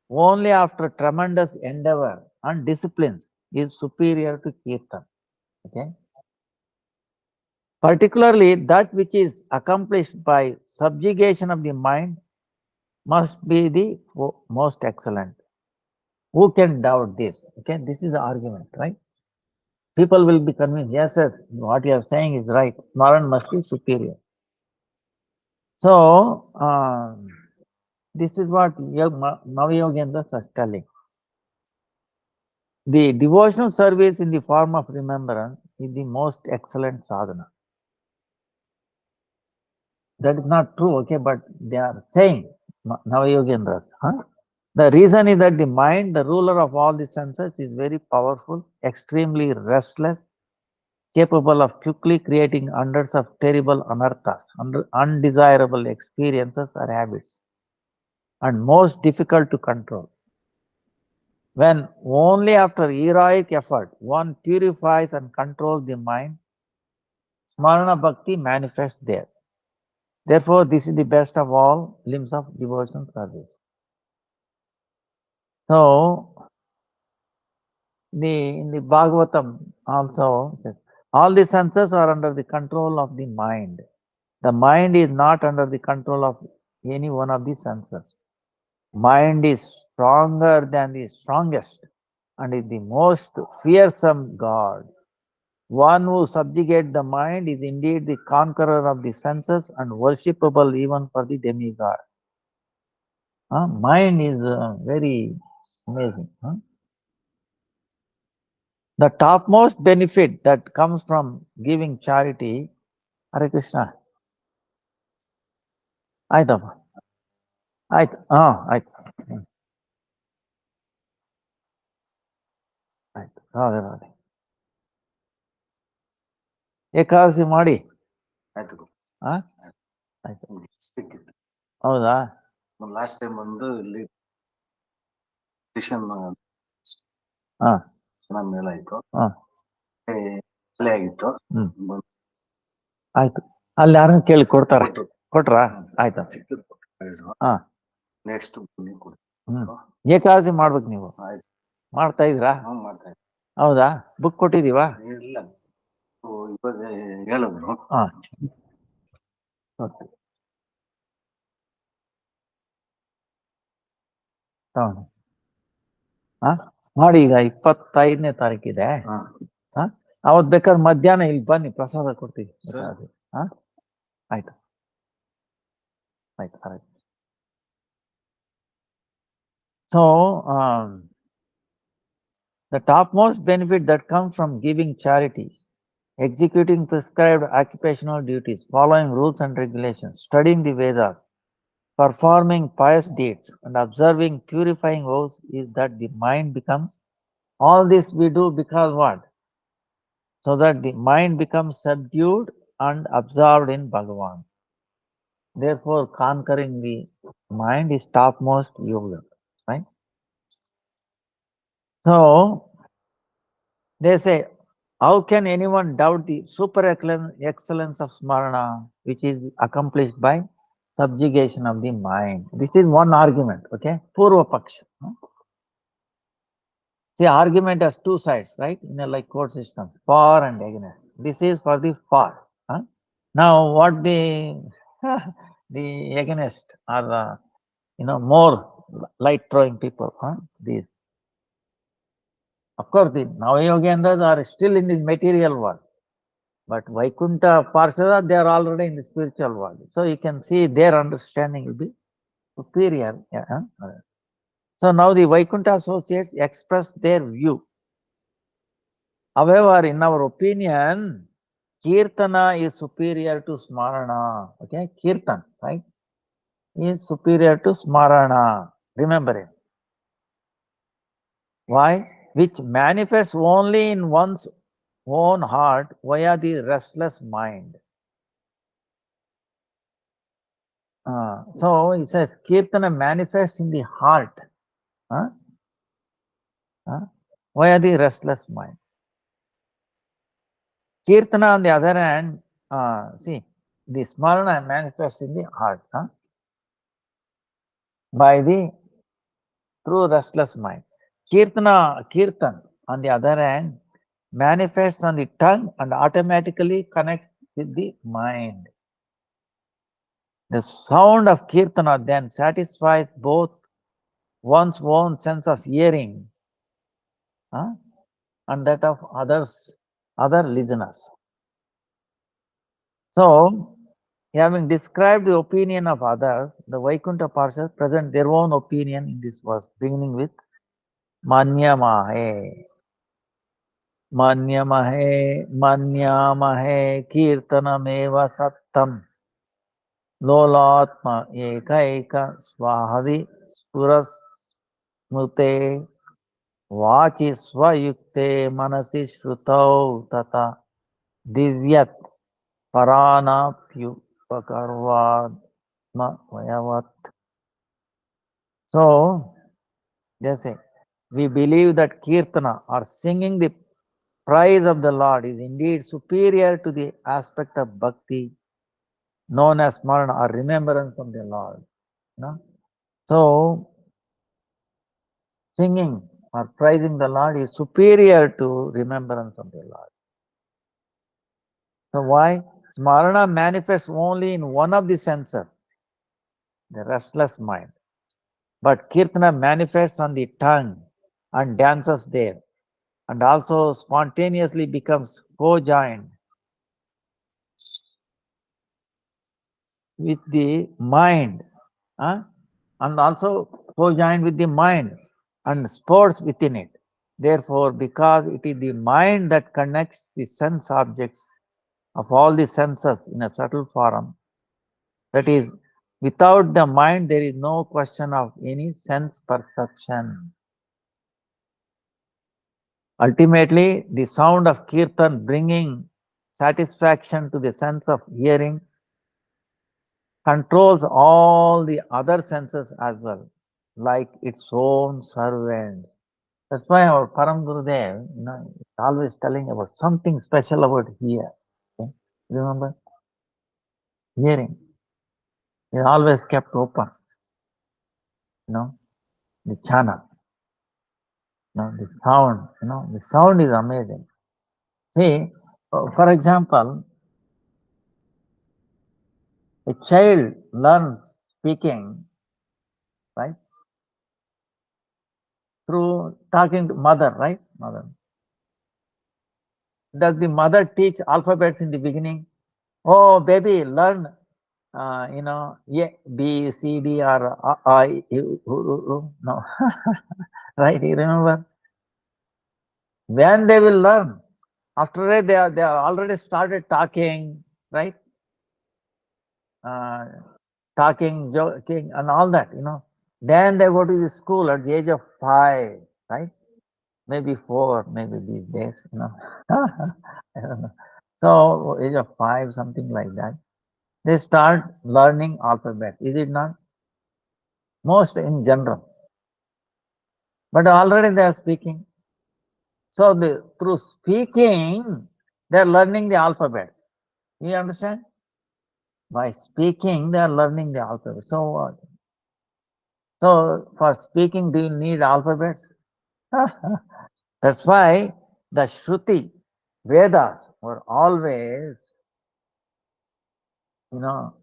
only after tremendous endeavor and disciplines, is superior to Kirtan. Okay? Particularly, that which is accomplished by subjugation of the mind must be the most excellent. Who can doubt this? Okay, this is the argument, right? People will be convinced, yes, what you are saying is right. Smaran must be superior. So, this is what Navayogendras is telling. The devotional service in the form of remembrance is the most excellent sadhana. That is not true, okay, but they are saying, Navayogendras. The reason is that the mind, the ruler of all the senses, is very powerful, extremely restless, capable of quickly creating hundreds of terrible anarthas, undesirable experiences or habits, and most difficult to control. When only after heroic effort one purifies and controls the mind, Smarana Bhakti manifests there. Therefore, this is the best of all limbs of devotional service. So, in the Bhagavatam also says, all the senses are under the control of the mind. The mind is not under the control of any one of the senses. Mind is stronger than the strongest and is the most fearsome God. One who subjugates the mind is indeed the conqueror of the senses and worshipable even for the demigods. Mind is very amazing. The topmost benefit that comes from giving charity, Hare Krishna. ಆಯ್ತಪ್ಪ ಆಯ್ತು ಆಯ್ತು ಆಯ್ತು ಹೌದು ನೋಡಿ ಏಕಾದಶಿ ಮಾಡಿ ಆಯ್ತು ಆಯ್ತು ಹೌದಾ ಲಾಸ್ಟ್ ಟೈಮ್ ಒಂದು ಇಲ್ಲಿ ಟ್ಯೂಷನ್ ಹಾ ಚೆನ್ನಾಗಿ ಮೇಲಾಯ್ತು, ಹಾ ಸಲ ಆಗಿತ್ತು. ಆಯ್ತು, ಅಲ್ಲಿ ಯಾರನ್ನ ಕೇಳಿ ಕೊಡ್ತಾರೆ. ಕೊಟ್ರಾ? ಆಯ್ತಾ? ಹಾ ನೆಕ್ಸ್ಟ್ ಏಕಾದಶಿ ಮಾಡ್ಬೇಕು ನೀವು. ಮಾಡ್ತಾ ಇದ್ರಾ? ಮಾಡ್ತಾ ಇದ್ದೆ. ಹೌದಾ? ಬುಕ್ ಕೊಟ್ಟಿದೀವಾ? ಇಲ್ಲ, ಇವಾಗ ಹೇಳಿದ್ರು. ಹಾ ಮಾಡಿ. ಈಗ 25ನೇ ತಾರೀಕಿದೆ. ಅವತ್ ಬೇಕಾದ್ರೆ ಮಧ್ಯಾಹ್ನ ಇಲ್ಲಿ ಬನ್ನಿ, ಪ್ರಸಾದ ಕೊಡ್ತೀವಿ. ಹಾ ಆಯ್ತು ಆಯ್ತು ಆಯ್ತು. So the topmost benefit that comes from giving charity, executing prescribed occupational duties, following rules and regulations, studying the Vedas, performing pious deeds, and observing purifying vows is that the mind becomes, all this we do because what? So that the mind becomes subdued and absorbed in Bhagavan. Therefore, conquering the mind is topmost yoga, right? So, they say, how can anyone doubt the super excellence of Smarana, which is accomplished by subjugation of the mind? This is one argument, okay? Purva Paksha. See, argument has two sides, right? In a like court system, for and against. This is for the for. Now, what the against are more light throwing people. These, of course, the Navayogendras are still in the material world, but Vaikuntha Parshada, they are already in the spiritual world. So you can see their understanding will be superior. So now the Vaikuntha associates express their view. However, in our opinion, Kirtana is superior to Smarana. Okay, Kirtan, right, is superior to Smarana. Remember it. Why? Which manifests only in one's own heart via the restless mind. So he says Kirtana manifests in the heart via the restless mind. Kirtana, on the other hand, see, the Smarana manifests in the heart by the through restless mind. Kirtan, on the other hand, manifests on the tongue and automatically connects with the mind. The sound of Kirtana then satisfies both one's own sense of hearing and that of other listeners. So, having described the opinion of others, the Vaikuntha Parshas present their own opinion in this verse, beginning with Manyamahe. Manyamahe Kirtanameva Sattam Lolatma Ekaika Swahadi Spurasmute Vachi Swayukte Manasi Shrutau Tata Divyat Paranapyupakarvatma Vayavat. So, they say, we believe that Kirtana, or singing the praise of the Lord, is indeed superior to the aspect of bhakti known as Smarana, or remembrance of the Lord. So, singing or praising the Lord is superior to remembrance of the Lord. So why? Smarana manifests only in one of the senses, the restless mind. But Kirtana manifests on the tongue and dances there, and also spontaneously becomes co-joined with the mind, and also co-joined with the mind and sports within it. Therefore, because it is the mind that connects the sense objects of all the senses in a subtle form, that is, without the mind, there is no question of any sense perception. Ultimately, the sound of kirtan, bringing satisfaction to the sense of hearing, controls all the other senses as well, like its own servant. That's why our Param Gurudev, is always telling about something special about here. Okay? Remember, hearing is always kept open. The channel, the sound. The sound is amazing. See, for example, a child learns speaking, right, through talking to mother, right? Mother. Does the mother teach alphabets in the beginning? Oh, baby, learn, A, B, C, D, or I, no, right? You remember when they will learn? After that, they are already started talking, right? Uh, Talking, joking, and all that. Then they go to the school at the age of 5, right? Maybe 4, maybe these days. I don't know. So age of 5, something like that. They start learning alphabet. Is it not? Most in general. But already they are speaking. So through speaking, they are learning the alphabets. You understand? By speaking, they are learning the alphabet. So for speaking, do you need alphabets? That's why the Shruti, Vedas were always, you know,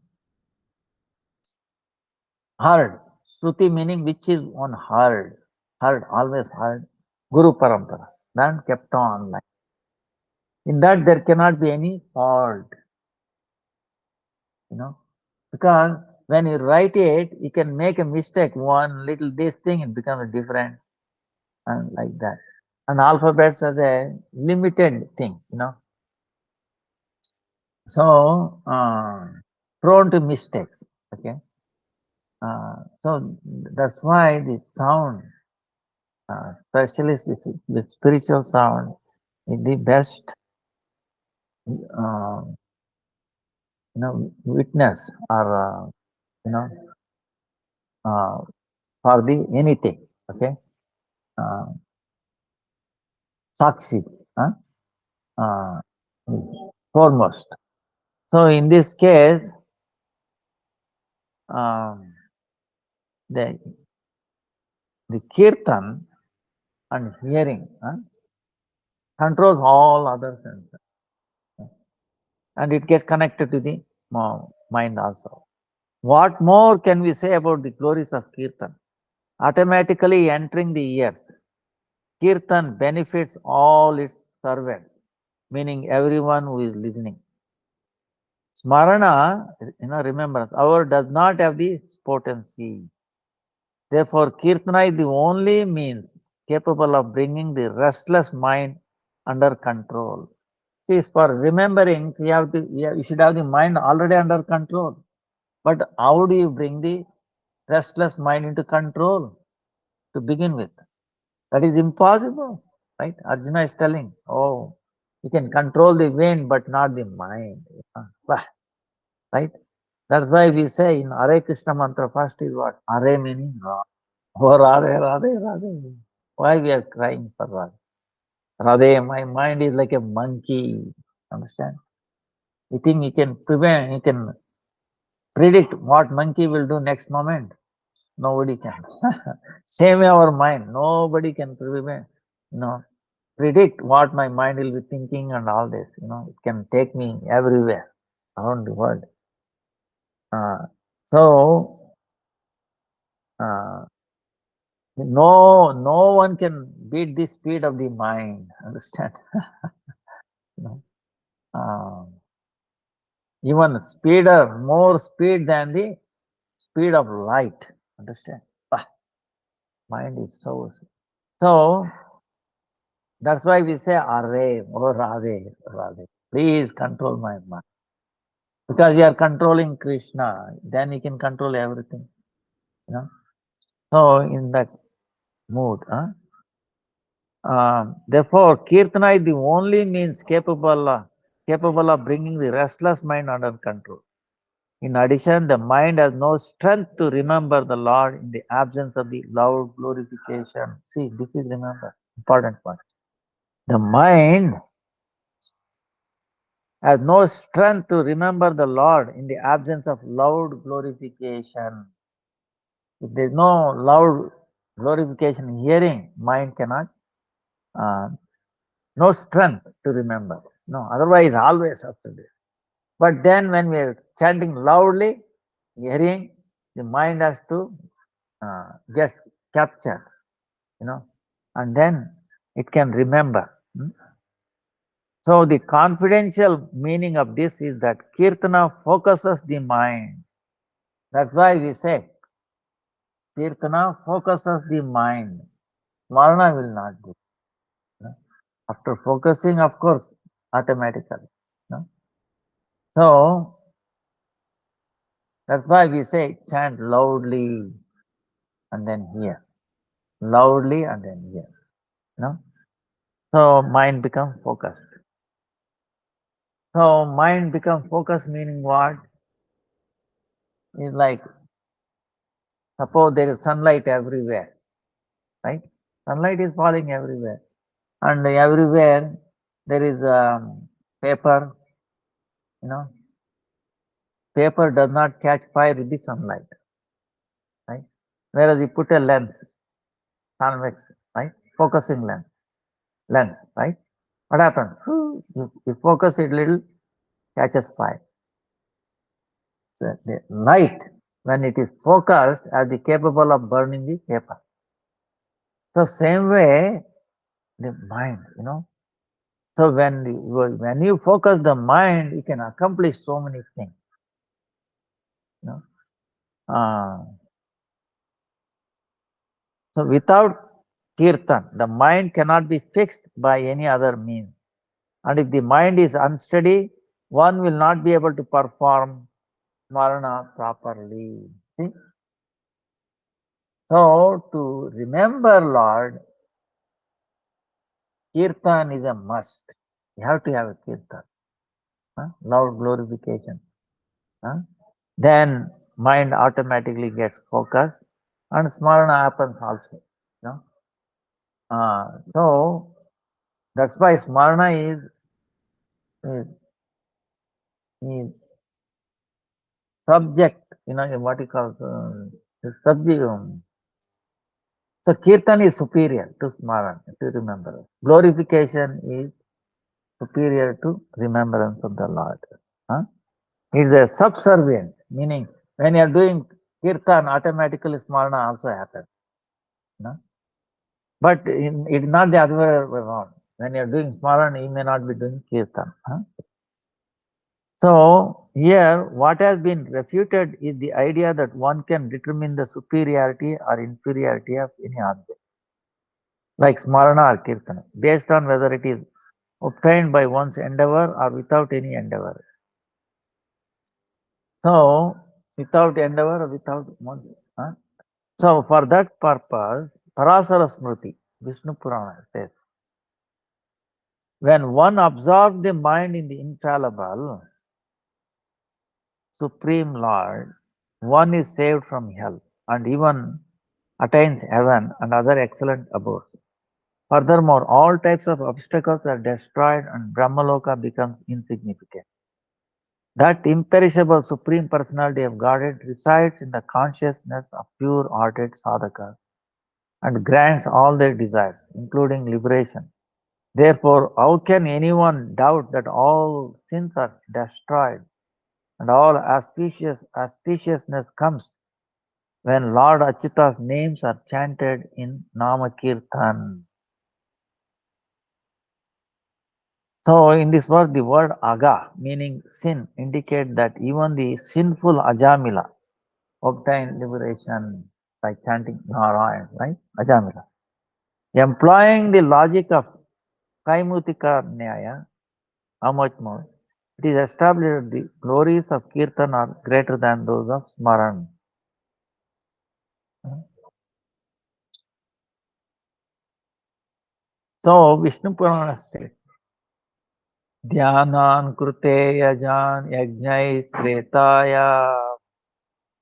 heard. Shruti meaning which is one heard. Heard, always heard. Guru Parampara. Then kept on like. In that there cannot be any fault, you know. Because when you write it, you can make a mistake. One little this thing, it becomes different and like that. And alphabets are a limited thing. So prone to mistakes. Okay. So that's why the sound, especially the spiritual sound, is the best, uh, witness or you know uh, for the anything. Okay. Uh, Sakshi, huh? Is foremost. So in this case, um, the kirtan and hearing controls all other senses, and it gets connected to the mind also. What more can we say about the glories of kirtan? Automatically entering the ears, kirtan benefits all its servants, meaning everyone who is listening. Smarana, remembrance, our does not have the potency. Therefore, kirtana is the only means capable of bringing the restless mind under control. See, for rememberings, you should have the mind already under control. But how do you bring the restless mind into control to begin with? That is impossible, right? Arjuna is telling, oh, you can control the wind, but not the mind. Right? That's why we say in Hare Krishna mantra, first is what? Hare meaning Radha. Oh, Radhe, Radhe, Radhe. Why we are crying for Radhe? Radhe, my mind is like a monkey. Understand? You think you can predict what monkey will do next moment? Nobody can. Same way our mind. Nobody can predict what my mind will be thinking and all this. It can take me everywhere around the world. So uh, no one can beat the speed of the mind. Understand? You know, even more speed than the speed of light. Understand? Ah, mind is so. That's why we say Arre, or Radhe, Radhe. Please control my mind. Because you are controlling Krishna, then you can control everything. So in that mood, therefore, Kirtana is the only means capable of bringing the restless mind under control. In addition, the mind has no strength to remember the Lord in the absence of the loud glorification. See, this is remember, important point. The mind has no strength to remember the Lord in the absence of loud glorification. If there is no loud glorification hearing, mind cannot, uh, no strength to remember. No, otherwise always up to this. But then when we are chanting loudly, hearing, the mind has to get captured, and then it can remember. So the confidential meaning of this is that Kirtana focuses the mind. That's why we say Kirtana focuses the mind. Smarana will not do. After focusing, of course, automatically. So that's why we say chant loudly and then hear. Loudly and then hear. So mind become focused. So mind become focused meaning what? Is like suppose there is sunlight everywhere, right? Sunlight is falling everywhere, and everywhere there is paper. You know, paper does not catch fire with the sunlight, right? Whereas you put a lens, convex, right? Focusing lens, right? What happens? You focus it little, catches fire. So the light, when it is focused, are the capable of burning the paper. So same way, the mind. So when you focus the mind, you can accomplish so many things. You know? So without kirtan, the mind cannot be fixed by any other means. And if the mind is unsteady, one will not be able to perform smarana properly. See? So to remember Lord, kirtan is a must. You have to have a kirtan. Loud glorification. Then mind automatically gets focused and smarana happens also. You know? So that's why smarana is is subject, what you call subject. So kirtan is superior to smarana, to remembrance. Glorification is superior to remembrance of the Lord. It's a subservient, meaning when you are doing kirtan, automatically smarana also happens. But it's not the other way around. When you are doing smarana, you may not be doing kirtan. So here, what has been refuted is the idea that one can determine the superiority or inferiority of any object, like smarana or kirtana, based on whether it is obtained by one's endeavor or without any endeavor. So, without endeavor or without one's. So, for that purpose, Parasara Smriti, Vishnu Purana says, when one absorbs the mind in the infallible, Supreme Lord, one is saved from hell and even attains heaven and other excellent abodes. Furthermore, all types of obstacles are destroyed and Brahmaloka becomes insignificant. That imperishable Supreme Personality of Godhead resides in the consciousness of pure-hearted sadhakas and grants all their desires, including liberation. Therefore, how can anyone doubt that all sins are destroyed and all auspiciousness comes when Lord Achyuta's names are chanted in Namakirtan? So, in this verse, the word aga, meaning sin, indicate that even the sinful Ajamila obtain liberation by chanting Narayan, right? Ajamila. Employing the logic of Kaimutika Nyaya, how much more? It is established that the glories of Kirtan are greater than those of Smaran. So Vishnu Purana says, Dhyanan krute yajan yajnai tretaya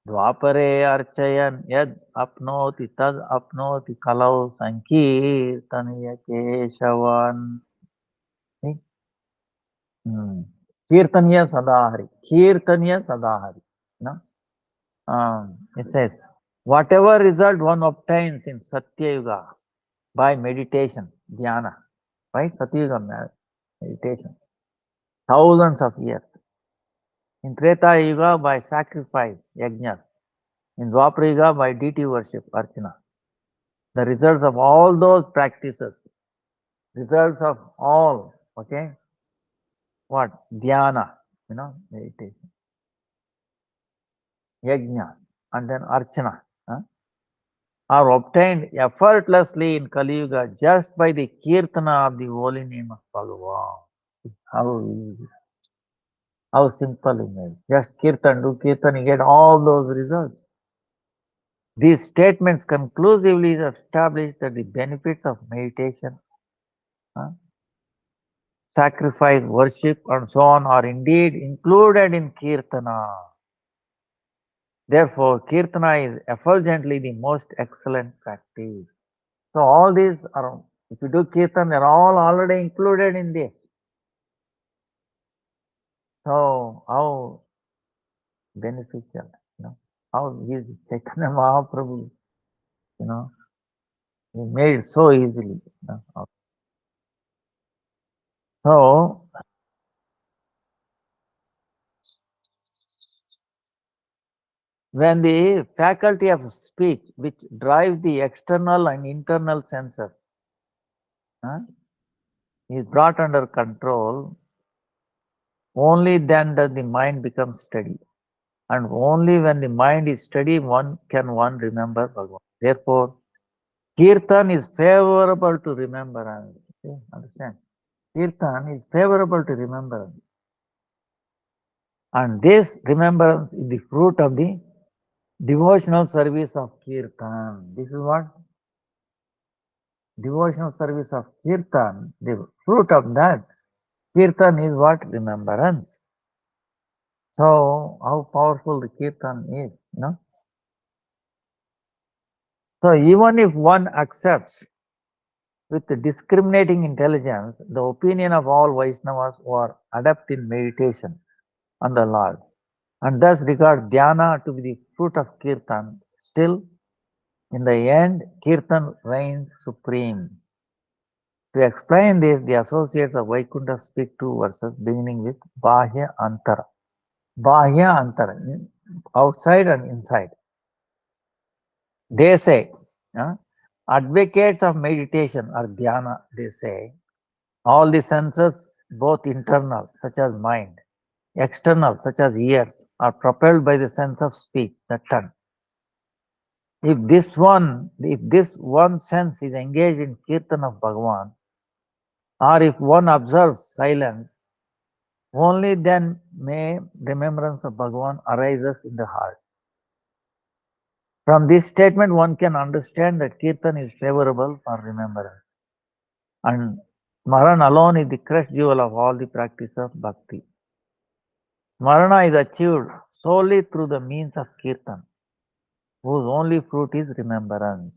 dvapare archayan yad apnoti tad apnoti kalau sankirtaniya keshavan. Kirtaniya sadahari. Kirtaniya sadahari. No? It says, whatever result one obtains in Satya Yuga by meditation, dhyana, right? Satya Yuga meditation, thousands of years. In Treta Yuga by sacrifice, yajnas. In Dwapara Yuga by deity worship, archana. The results of all those practices, results of all, okay, what? Dhyana, meditation, yajna, and then archana, are obtained effortlessly in Kali Yuga just by the kirtana of the holy name of Bhagavan. See how easy, how simple it is. Just kirtan, do kirtan, you get all those results. These statements conclusively establish that the benefits of meditation, sacrifice, worship, and so on are indeed included in kirtana. Therefore, kirtana is effulgently the most excellent practice. So all these are, if you do kirtan, they're all already included in this. So how beneficial, how easy Chaitanya Mahaprabhu, he made it so easily. So when the faculty of speech, which drives the external and internal senses, is brought under control, only then does the mind become steady. And only when the mind is steady, one can remember Bhagavan. Therefore, kirtan is favorable to remembrance. See, understand? Kirtan is favorable to remembrance. And this remembrance is the fruit of the devotional service of kirtan. This is what? Devotional service of kirtan. The fruit of that kirtan is what? Remembrance. So, how powerful the kirtan is, So, even if one accepts with discriminating intelligence the opinion of all Vaishnavas who are adept in meditation on the Lord, and thus regard dhyana to be the fruit of kirtan, still, in the end, kirtan reigns supreme. To explain this, the associates of Vaikuntha speak two verses beginning with Bahya Antara. Bahya Antara, outside and inside. They say, advocates of meditation or dhyana, they say, all the senses, both internal, such as mind, external, such as ears, are propelled by the sense of speech, the tongue. If this one sense is engaged in kirtan of Bhagavan, or if one observes silence, only then may remembrance of Bhagavan arises in the heart. From this statement, one can understand that kirtan is favorable for remembrance. And smarana alone is the crest jewel of all the practice of bhakti. Smarana is achieved solely through the means of kirtan, whose only fruit is remembrance.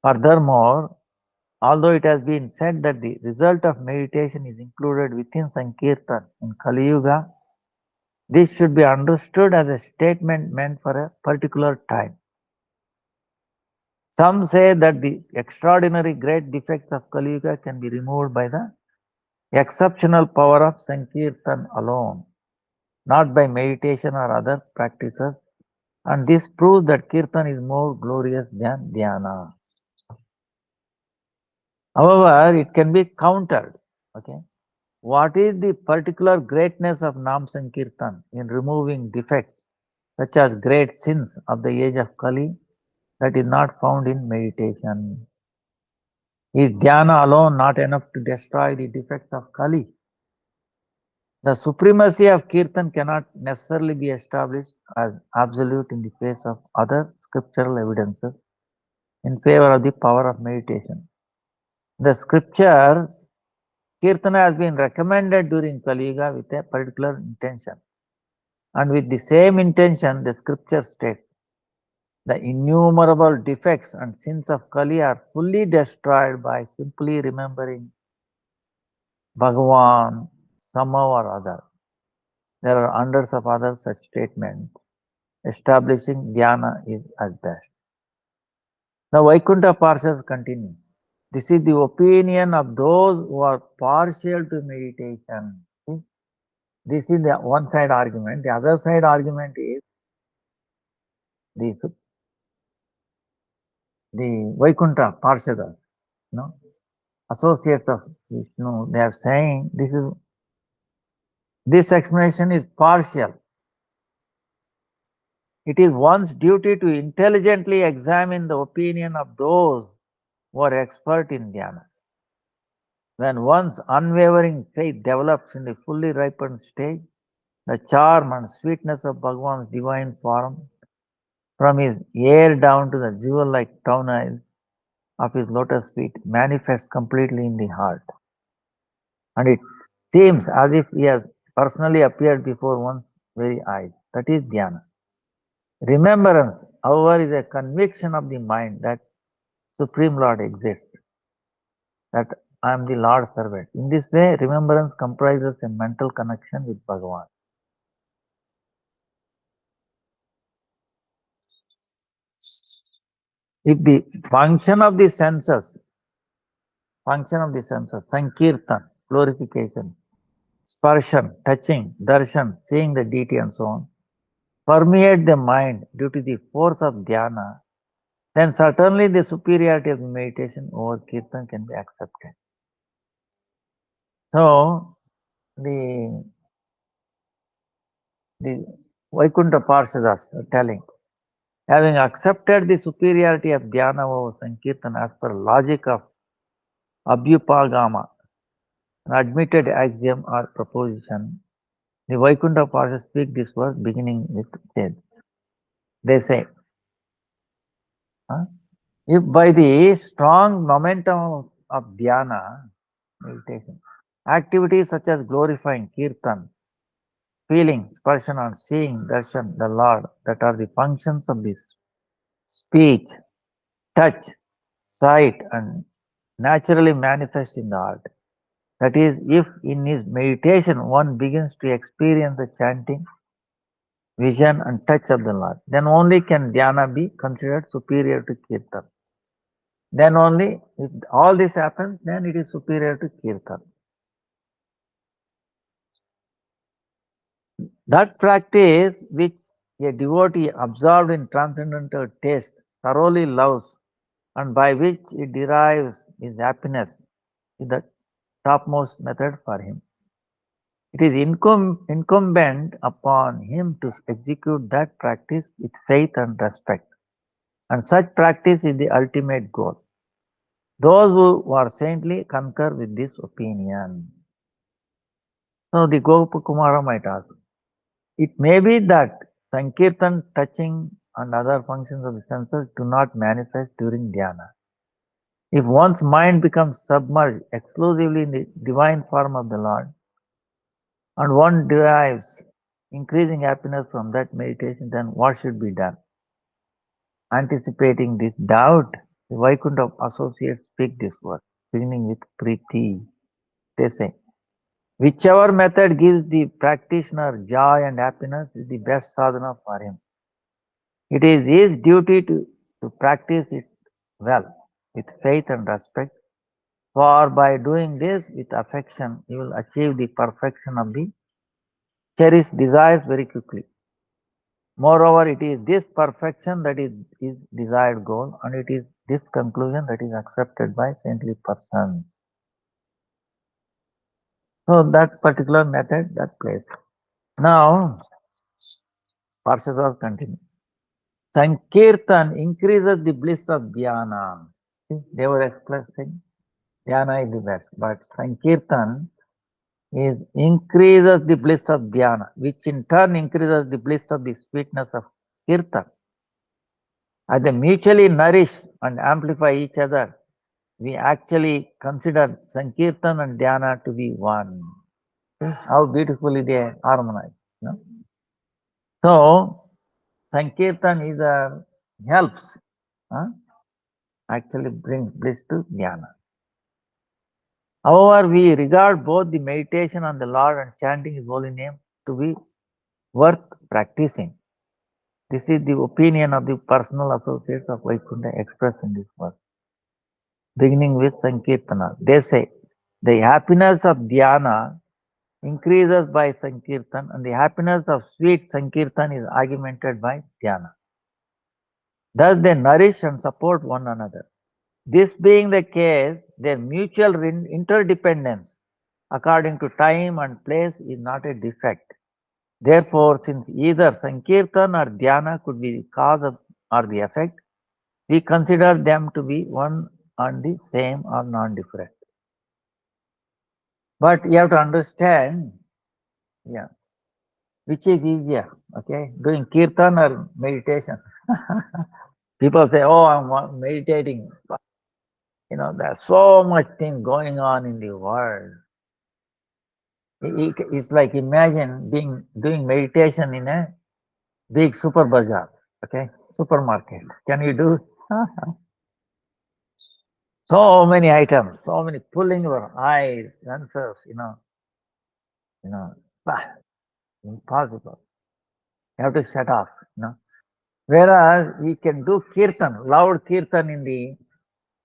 Furthermore, although it has been said that the result of meditation is included within Sankirtan in Kali Yuga, this should be understood as a statement meant for a particular time. Some say that the extraordinary great defects of Kali Yuga can be removed by the exceptional power of Sankirtan alone, not by meditation or other practices, and this proves that Kirtan is more glorious than Dhyana. However, it can be countered. Okay, what is the particular greatness of Nam Sankirtan in removing defects such as great sins of the age of Kali that is not found in meditation? Is Dhyana alone not enough to destroy the defects of Kali? The supremacy of Kirtan cannot necessarily be established as absolute in the face of other scriptural evidences in favor of the power of meditation. The scriptures Kirtana has been recommended during Kali Yuga with a particular intention. And with the same intention, the scripture states, the innumerable defects and sins of Kali are fully destroyed by simply remembering Bhagavan somehow or other. There are hundreds of other such statements establishing dhyana is at best. The Vaikuntha Parshads continue. This is the opinion of those who are partial to meditation. See, this is the one side argument. The other side argument is the, the Vaikuntha Parshadas, associates of Vishnu. They are saying this explanation is partial. It is one's duty to intelligently examine the opinion of those who are expert in dhyana. When one's unwavering faith develops in the fully ripened stage, the charm and sweetness of Bhagavan's divine form, from his hair down to the jewel-like toenails of his lotus feet, manifests completely in the heart. And it seems as if he has personally appeared before one's very eyes. That is dhyana. Remembrance, however, is a conviction of the mind that Supreme Lord exists, that I am the Lord's servant. In this way, remembrance comprises a mental connection with Bhagavan. If the function of the senses, Sankirtan, glorification, Sparshan, touching, Darshan, seeing the deity and so on, permeate the mind due to the force of dhyana, then certainly the superiority of the meditation over Kirtan can be accepted. So, the Vaikuntha Parshadas are telling, having accepted the superiority of dhyana over Sankirtan as per logic of Abhyupagama, an admitted axiom or proposition, the Vaikuntha Parshadas speak this verse beginning with Ched. They say, if by the strong momentum of dhyana, meditation, activities such as glorifying Kirtan, feeling, sparshan and seeing, darshan, the Lord, that are the functions of this speech, touch, sight and naturally manifest in the heart. That is, if in his meditation one begins to experience the chanting, vision and touch of the Lord, then only can dhyana be considered superior to kirtan. Then only, if all this happens, then it is superior to kirtan. That practice which a devotee absorbed in transcendental taste thoroughly loves and by which he derives his happiness is the topmost method for him. It is incumbent upon him to execute that practice with faith and respect. And such practice is the ultimate goal. Those who are saintly concur with this opinion. So the Gopakumara might ask, it may be that Sankirtan, touching and other functions of the senses do not manifest during dhyana. If one's mind becomes submerged exclusively in the divine form of the Lord, and one derives increasing happiness from that meditation, then what should be done? Anticipating this doubt, the Vaikuntha associates speak this verse, beginning with Priti. They say, whichever method gives the practitioner joy and happiness is the best sadhana for him. It is his duty to practice it well, with faith and respect, for by doing this with affection, he will achieve the perfection of the cherished desires very quickly. Moreover, it is this perfection that is his desired goal, and it is this conclusion that is accepted by saintly persons. So that particular method, that place. Now, Parshadas continue. Sankirtan increases the bliss of dhyana. See, they were expressing dhyana is the best, but Sankirtan increases the bliss of dhyana, which in turn increases the bliss of the sweetness of kirtan. As they mutually nourish and amplify each other, we actually consider Sankirtan and Dhyana to be one. See how beautifully they harmonize. You know? So, Sankirtan is a helps, huh? Actually brings bliss to Dhyana. However, we regard both the meditation on the Lord and chanting His holy name to be worth practicing. This is the opinion of the personal associates of Vaikuntha expressed in this verse. Beginning with Sankirtana. They say the happiness of dhyana increases by Sankirtan and the happiness of sweet Sankirtan is augmented by dhyana. Thus they nourish and support one another. This being the case, their mutual interdependence according to time and place is not a defect. Therefore, since either Sankirtan or Dhyana could be the cause of, or the effect, we consider them to be one and the same or non-different. But you have to understand, yeah, which is easier, okay, doing Kirtan or meditation. People say, oh, I'm meditating. You know, there's so much thing going on in the world. It's like imagine doing meditation in a big super bazaar, okay, supermarket. Can you do? So many items, so many pulling your eyes, senses, you know, bah, impossible. You have to shut off, you know. Whereas we can do kirtan, loud kirtan in the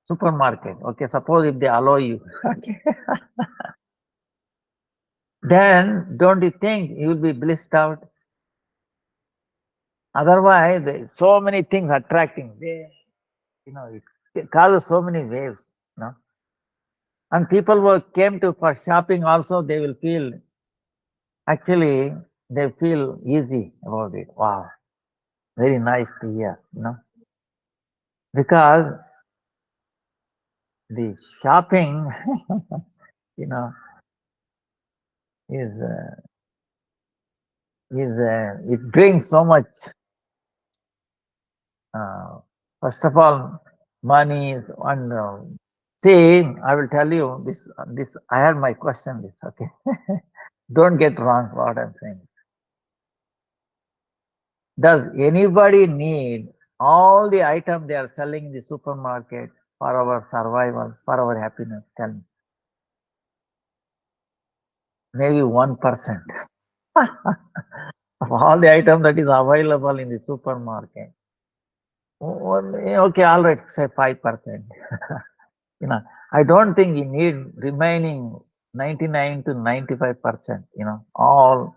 supermarket. Okay, suppose if they allow you, okay, then don't you think you will be blissed out? Otherwise, there's so many things attracting. It causes so many waves, you know. And people who came to for shopping also, they will feel actually they feel easy about it. Wow, very nice to hear, you know, because the shopping, you know, is it brings so much. Uh, First of all, money is one. See, I will tell you this. This I had my question. This okay. Don't get wrong what I'm saying. Does anybody need all the items they are selling in the supermarket for our survival, for our happiness? Tell me. Maybe 1% of all the items that is available in the supermarket. Okay, all right, say 5%. You know, I don't think you need remaining 99 to 95%, you know, all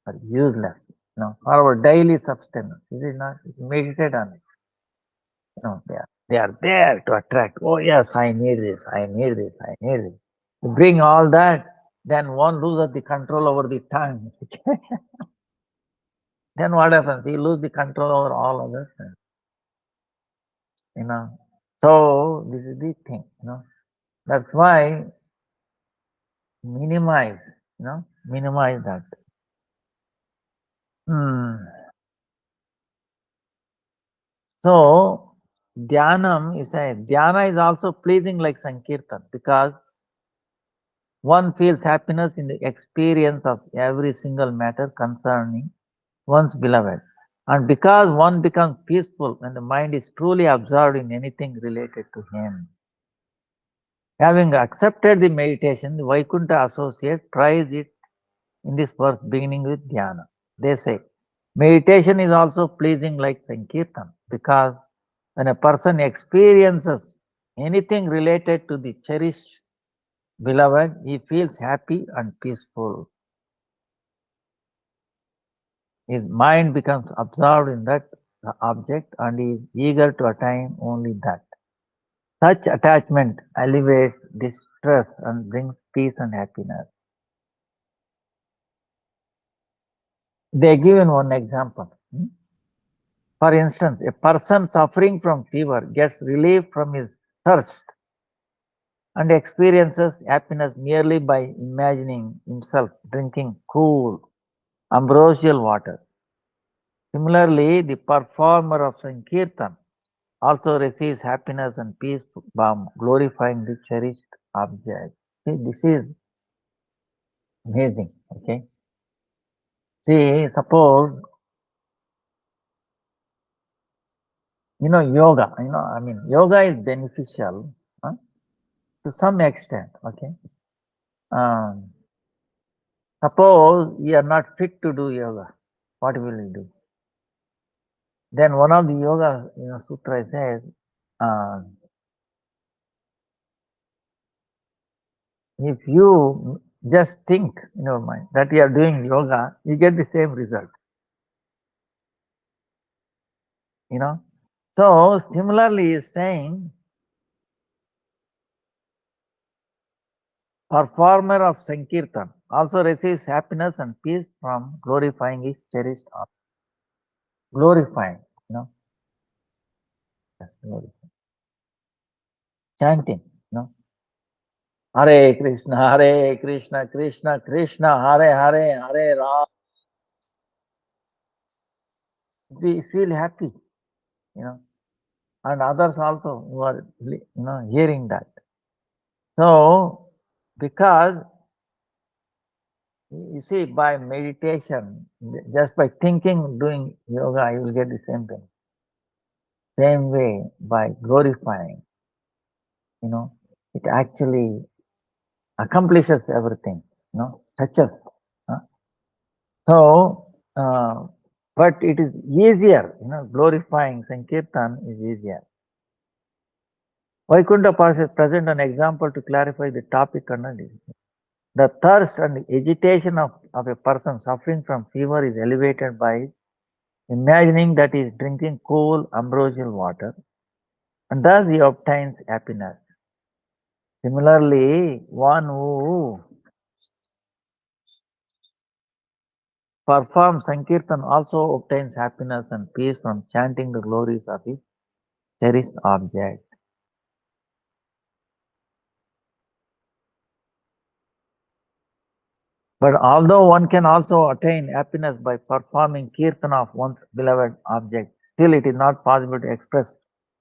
are useless, you know, for our daily substance. Is it not? Meditate on it. You know, they are there to attract. Oh yes, I need this, I need this, I need this. You bring all that, then one loses the control over the tongue. Then what happens? You lose the control over all other senses. You know. So this is the thing, you know. That's why minimize, you know, minimize that. Hmm. So dhyana is also pleasing like Sankirtan because one feels happiness in the experience of every single matter concerning one's beloved. And because one becomes peaceful when the mind is truly absorbed in anything related to him. Having accepted the meditation, the Vaikuntha associate tries it in this verse beginning with dhyana. They say, meditation is also pleasing like Sankirtan because when a person experiences anything related to the cherished beloved, he feels happy and peaceful. His mind becomes absorbed in that object and he is eager to attain only that. Such attachment alleviates distress and brings peace and happiness. They give in one example. For instance, a person suffering from fever gets relief from his thirst and experiences happiness merely by imagining himself drinking cool, ambrosial water. Similarly, the performer of Sankirtan also receives happiness and peace from glorifying the cherished object. See, this is amazing. Okay. See, suppose yoga. Yoga is beneficial to some extent. Okay. Um, Suppose you are not fit to do yoga, what will you do? Then one of the yoga sutra says, uh, if you just think in your mind that you are doing yoga, you get the same result. You know. So similarly, he is saying, performer of Sankirtan also receives happiness and peace from glorifying his cherished object. Glorifying, you know, yes, glorifying. Chanting, you know. Hare Krishna, Krishna Krishna, Hare Hare, Hare Ram. We feel happy, you know, and others also who are, hearing that. So, because you see, by meditation, just by thinking, doing yoga, you will get the same thing. Same way, by glorifying, it actually accomplishes everything, touches. huh? So, but it is easier, glorifying Sankirtan is easier. Vaikuntha present an example to clarify the topic under this. The thirst and agitation of a person suffering from fever is elevated by imagining that he is drinking cool ambrosial water, and thus he obtains happiness. Similarly, one who performs Sankirtan also obtains happiness and peace from chanting the glories of his cherished object. But although one can also attain happiness by performing kirtan of one's beloved object, still it is not possible to express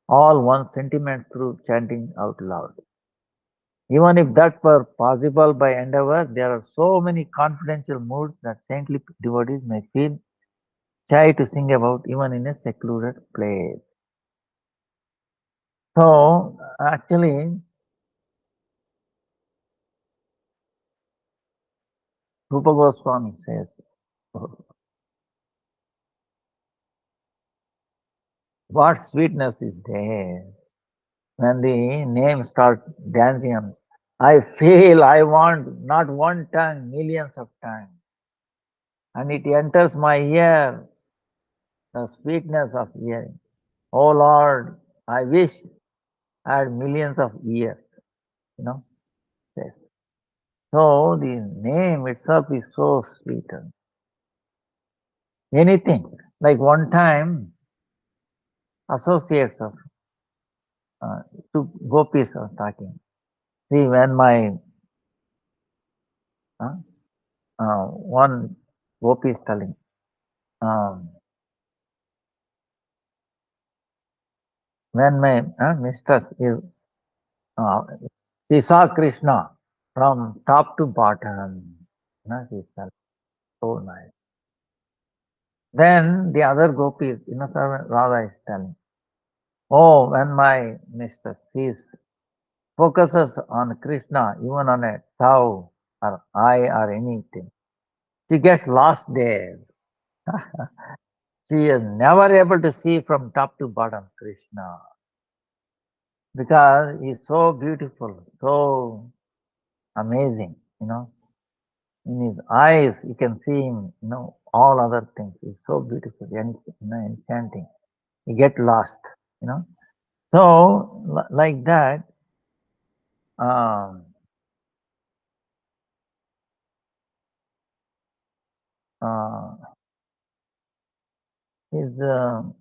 all one's sentiments through chanting out loud. Even if that were possible by endeavor, there are so many confidential moods that saintly devotees may feel shy to sing about even in a secluded place. So, actually, Rupa Goswami says, what sweetness is there when the name starts dancing on. I feel I want not one tongue, millions of tongues. And it enters my ear, the sweetness of hearing. Oh Lord, I wish I had millions of ears, you know, says. So the name itself is so sweet. Anything. Like one time, associates of two gopis are talking. See, when my uh, one gopi is telling, um, when my mistress is, she saw Krishna from top to bottom. She said, so nice. Then the other gopis, servant Radha is telling, oh, when my mistress sees, focuses on Krishna, even on a cow or eye or anything, she gets lost there. She is never able to see from top to bottom Krishna because he's so beautiful, so amazing, In his eyes, you can see him, all other things. He's so beautiful, enchanting. You get lost, you know. So, like that, um, uh, is to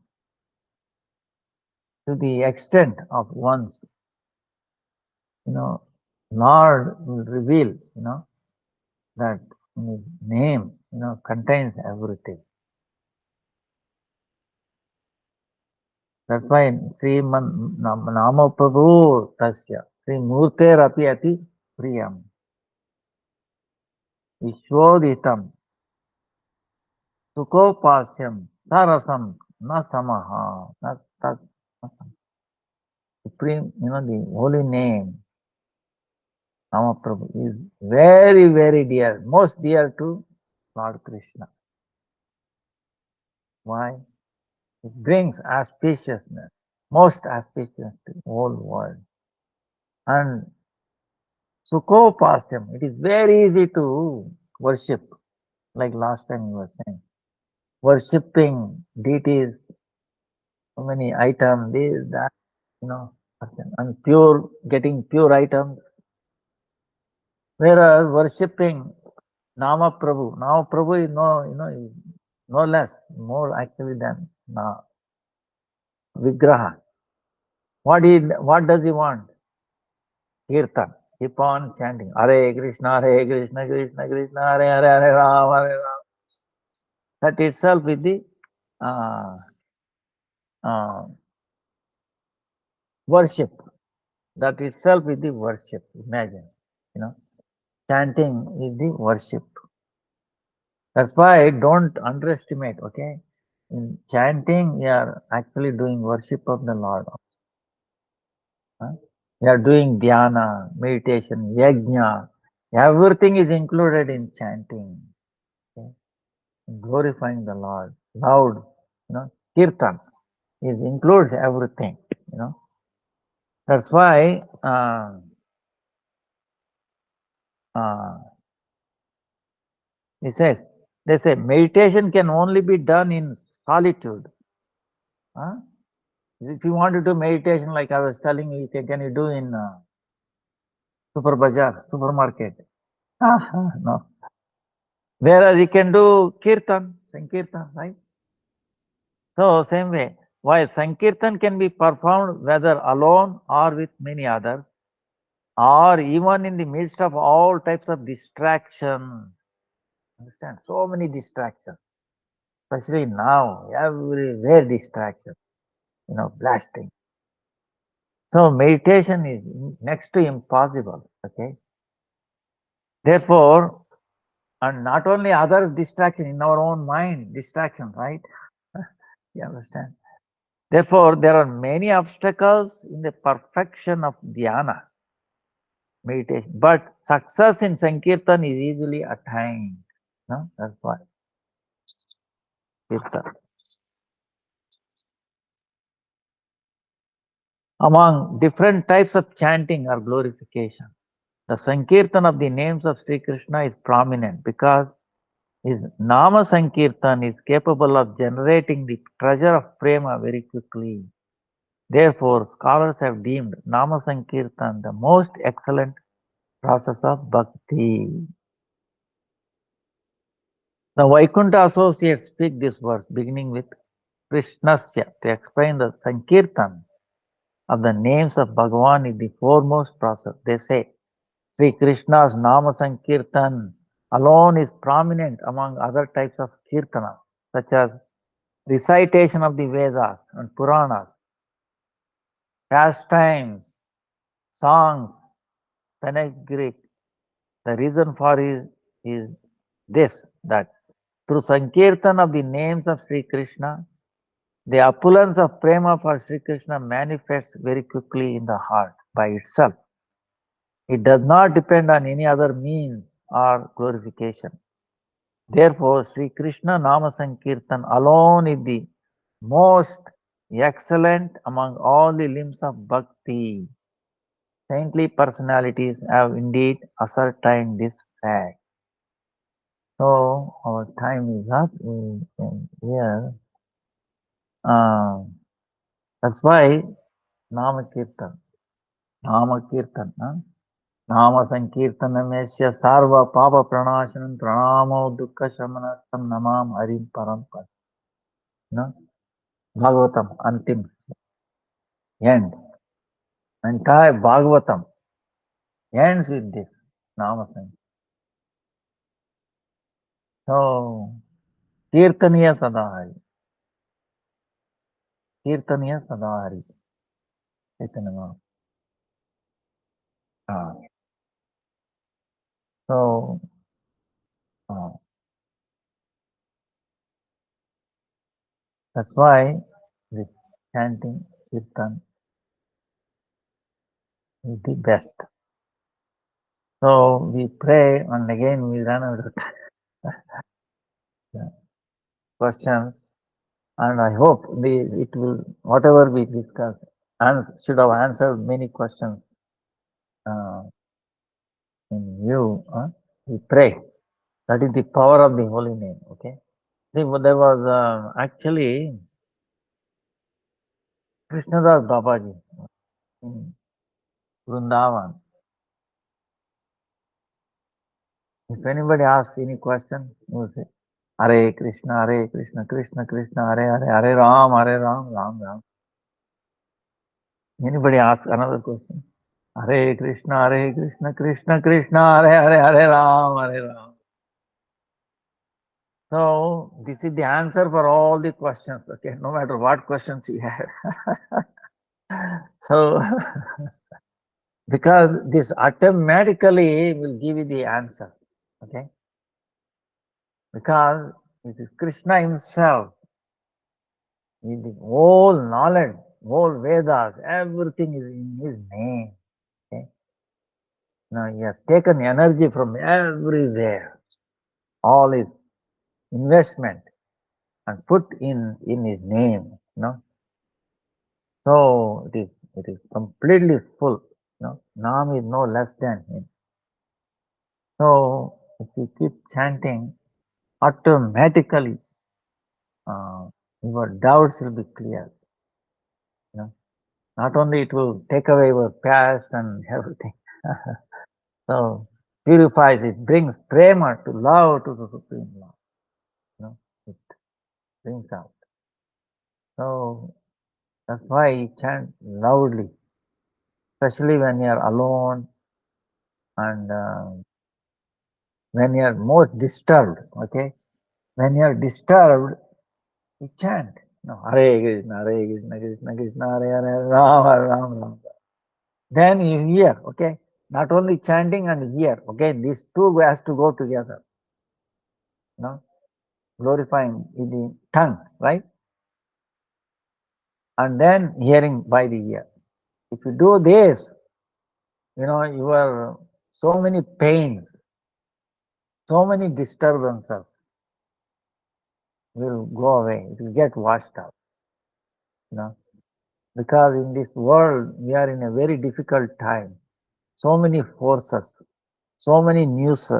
the extent of one's, Lord will reveal, that his name, contains everything. That's why Sriman Nama Prabhu Tasya Sri Murter Api Ati Priyam Vishwoditam Sukopasyam Sarasam Nasamaha. That's supreme, the holy name Nama Prabhu is very, very dear, most dear to Lord Krishna. Why? It brings auspiciousness, most auspicious to the whole world. And Sukhopasyam, it is very easy to worship, like last time you were saying. Worshipping deities, so many items, this, that, and pure, getting pure items. Whereas worshipping Nama Prabhu is is no less, more actually than Vigraha. What does he want? Kirtan. Keep on chanting. Hare Krishna, Krishna Krishna, Hare Ram, Hare Ram. That itself is the uh, uh, worship. That itself is the worship. Imagine, chanting is the worship. That's why don't underestimate, okay? In chanting, you are actually doing worship of the Lord. Huh? You are doing dhyana, meditation, yajna. Everything is included in chanting. Okay? Glorifying the Lord. Loud, kirtan is includes everything. That's why uh, he says, they say meditation can only be done in solitude. Huh? If you want to do meditation, like I was telling you, can you do in super bazaar, supermarket? No. Whereas you can do kirtan, sankirtan, right? So same way, while sankirtan can be performed whether alone or with many others, or even in the midst of all types of distractions. Understand? So many distractions, especially now, everywhere distraction, blasting. So meditation is next to impossible. Okay. Therefore, and not only other distraction in our own mind, distraction, right? You understand? Therefore, there are many obstacles in the perfection of dhyana, meditation. But success in Sankirtan is easily attained. No? That's why. Kirtan. Among different types of chanting or glorification, the Sankirtan of the names of Sri Krishna is prominent because his Nama Sankirtan is capable of generating the treasure of prema very quickly. Therefore, scholars have deemed Nama Sankirtan the most excellent process of bhakti. The Vaikuntha associates speak this verse beginning with Krishnasya to explain the Sankirtan of the names of Bhagavan is the foremost process. They say Sri Krishna's Nama Sankirtan alone is prominent among other types of kirtanas, such as recitation of the Vedas and Puranas, pastimes, songs, panegyric. The reason for is this, that through Sankirtan of the names of Sri Krishna, the opulence of prema for Sri Krishna manifests very quickly in the heart by itself. It does not depend on any other means or glorification. Therefore, Sri Krishna Nama Sankirtan alone is the most excellent among all the limbs of bhakti. Saintly personalities have indeed ascertained this fact. So, our time is up here. That's why Nama Kirtan. Nama Kirtan. Nama Sankirtanamesya Sarva Papa Pranashanam Pranamo Dukkha Shamanastam Namam Harim Parampar. Bhagavatam, Antim, end. Entire Bhagavatam ends with this Nama Sankirtan. So, Kirtaniya Sadahari. Kirtaniya Sadari. Chaitanya. Ah, so, uh, that's why this chanting Kirtan is the best. So we pray and again we run out of questions, and I hope it will, whatever we discuss, should have answered many questions uh, in you. We pray. That is the power of the holy name. Okay. See, there was actually Krishnadas Babaji in Vrindavan. If anybody asks any question, he will say, Hare Krishna, Krishna Krishna, Hare Hare, Hare Ram, Ram Ram. Anybody asks another question? Hare Krishna, Krishna Krishna, Hare Ram, Hare Ram. So this is the answer for all the questions. Okay, no matter what questions you have. So because this automatically will give you the answer. Okay, because it is Krishna himself, with the whole knowledge, whole Vedas, everything is in his name. Okay, now he has taken energy from everywhere, all his investment, and put in his name. So it is completely full. Nam is no less than him. So if you keep chanting, automatically your doubts will be clear. Not only it will take away your past and everything. So purifies it, brings prema to love to the Supreme Lord. It brings out. So that's why you chant loudly, especially when you are alone and when you are most disturbed. Okay, when you are disturbed, you chant. Hare Krishna, Krishna Krishna, Hare Hare, Ram Ram Ram. Then you hear. Okay, not only chanting and hear. Okay, these two has to go together. Glorifying in the tongue, right? And then hearing by the ear. If you do this, your so many pains, so many disturbances will go away. It will get washed out. Because in this world we are in a very difficult time. So many forces, so many news,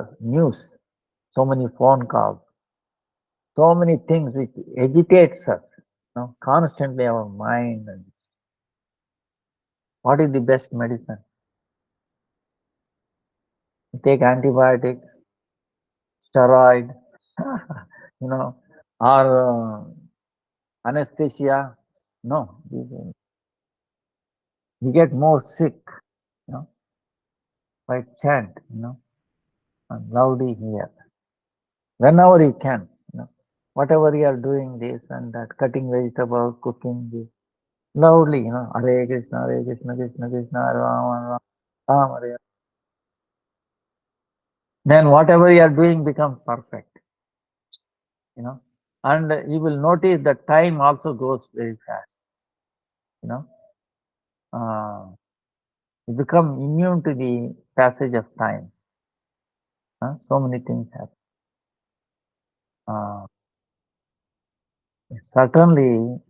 so many phone calls, so many things which agitates us. Constantly our mind. And what is the best medicine? You take antibiotic, steroid, or anesthesia. No, you get more sick, by chant, and loudly here. Whenever you can, whatever you are doing this and that, cutting vegetables, cooking this, loudly, Hare Krishna, Krishna Krishna, Hare Ram, Ram, Hare Hare. Then whatever you are doing becomes perfect, and you will notice that time also goes very fast, uh, you become immune to the passage of time. So many things happen. Certainly,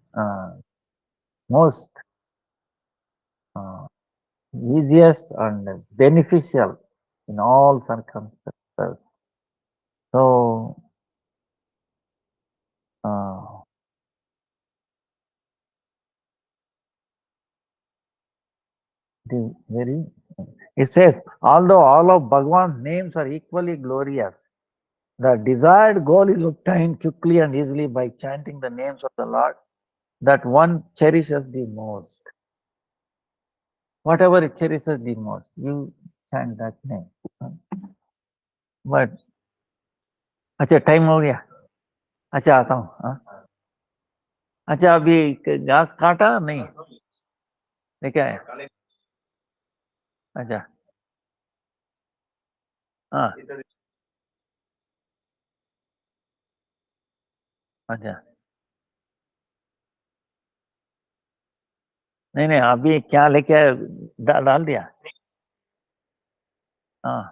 most uh, easiest and beneficial in all circumstances. So, it says, although all of Bhagwan's names are equally glorious, the desired goal is obtained quickly and easily by chanting the names of the Lord that one cherishes the most. Whatever it cherishes the most, you chant that name. But अच्छा time हो गया अच्छा आता हूँ अच्छा, अभी घास काटा नहीं? देखा है? अच्छा, हाँ, अच्छा। नहीं नहीं, अभी क्या लेके आए? डाल दिया? हाँ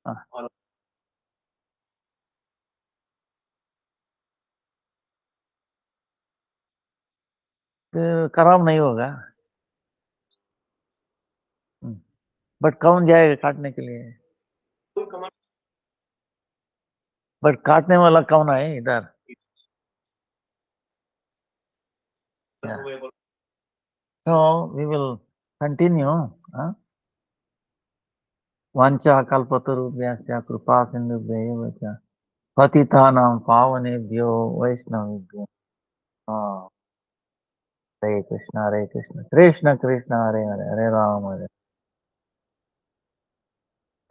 हाँ। तो खराब नहीं होगा। बट कौन जाएगा काटने के लिए? बट काटने वाला कौन है इधर? So we will continue. Huh? वाञ्छा कल्पतरुभ्यश्च कृपा सिन्धुभ्यैव च पतितानां पावनेभ्यो वैष्णवेभ्यो हाँ, हरे कृष्ण कृष्ण कृष्ण हरे हरे हरे राम हरे।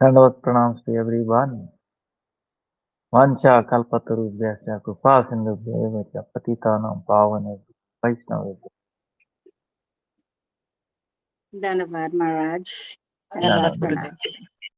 दंडवत प्रणाम to everyone. वाञ्छा कल्पतरुभ्यश्च कृपा सिन्धुभ्यैव च पतितानां पावनेभ्यो वैष्णवेभ्यो। Dhanavad Maharaj. धन्यवाद। Dhanavad Gurudev.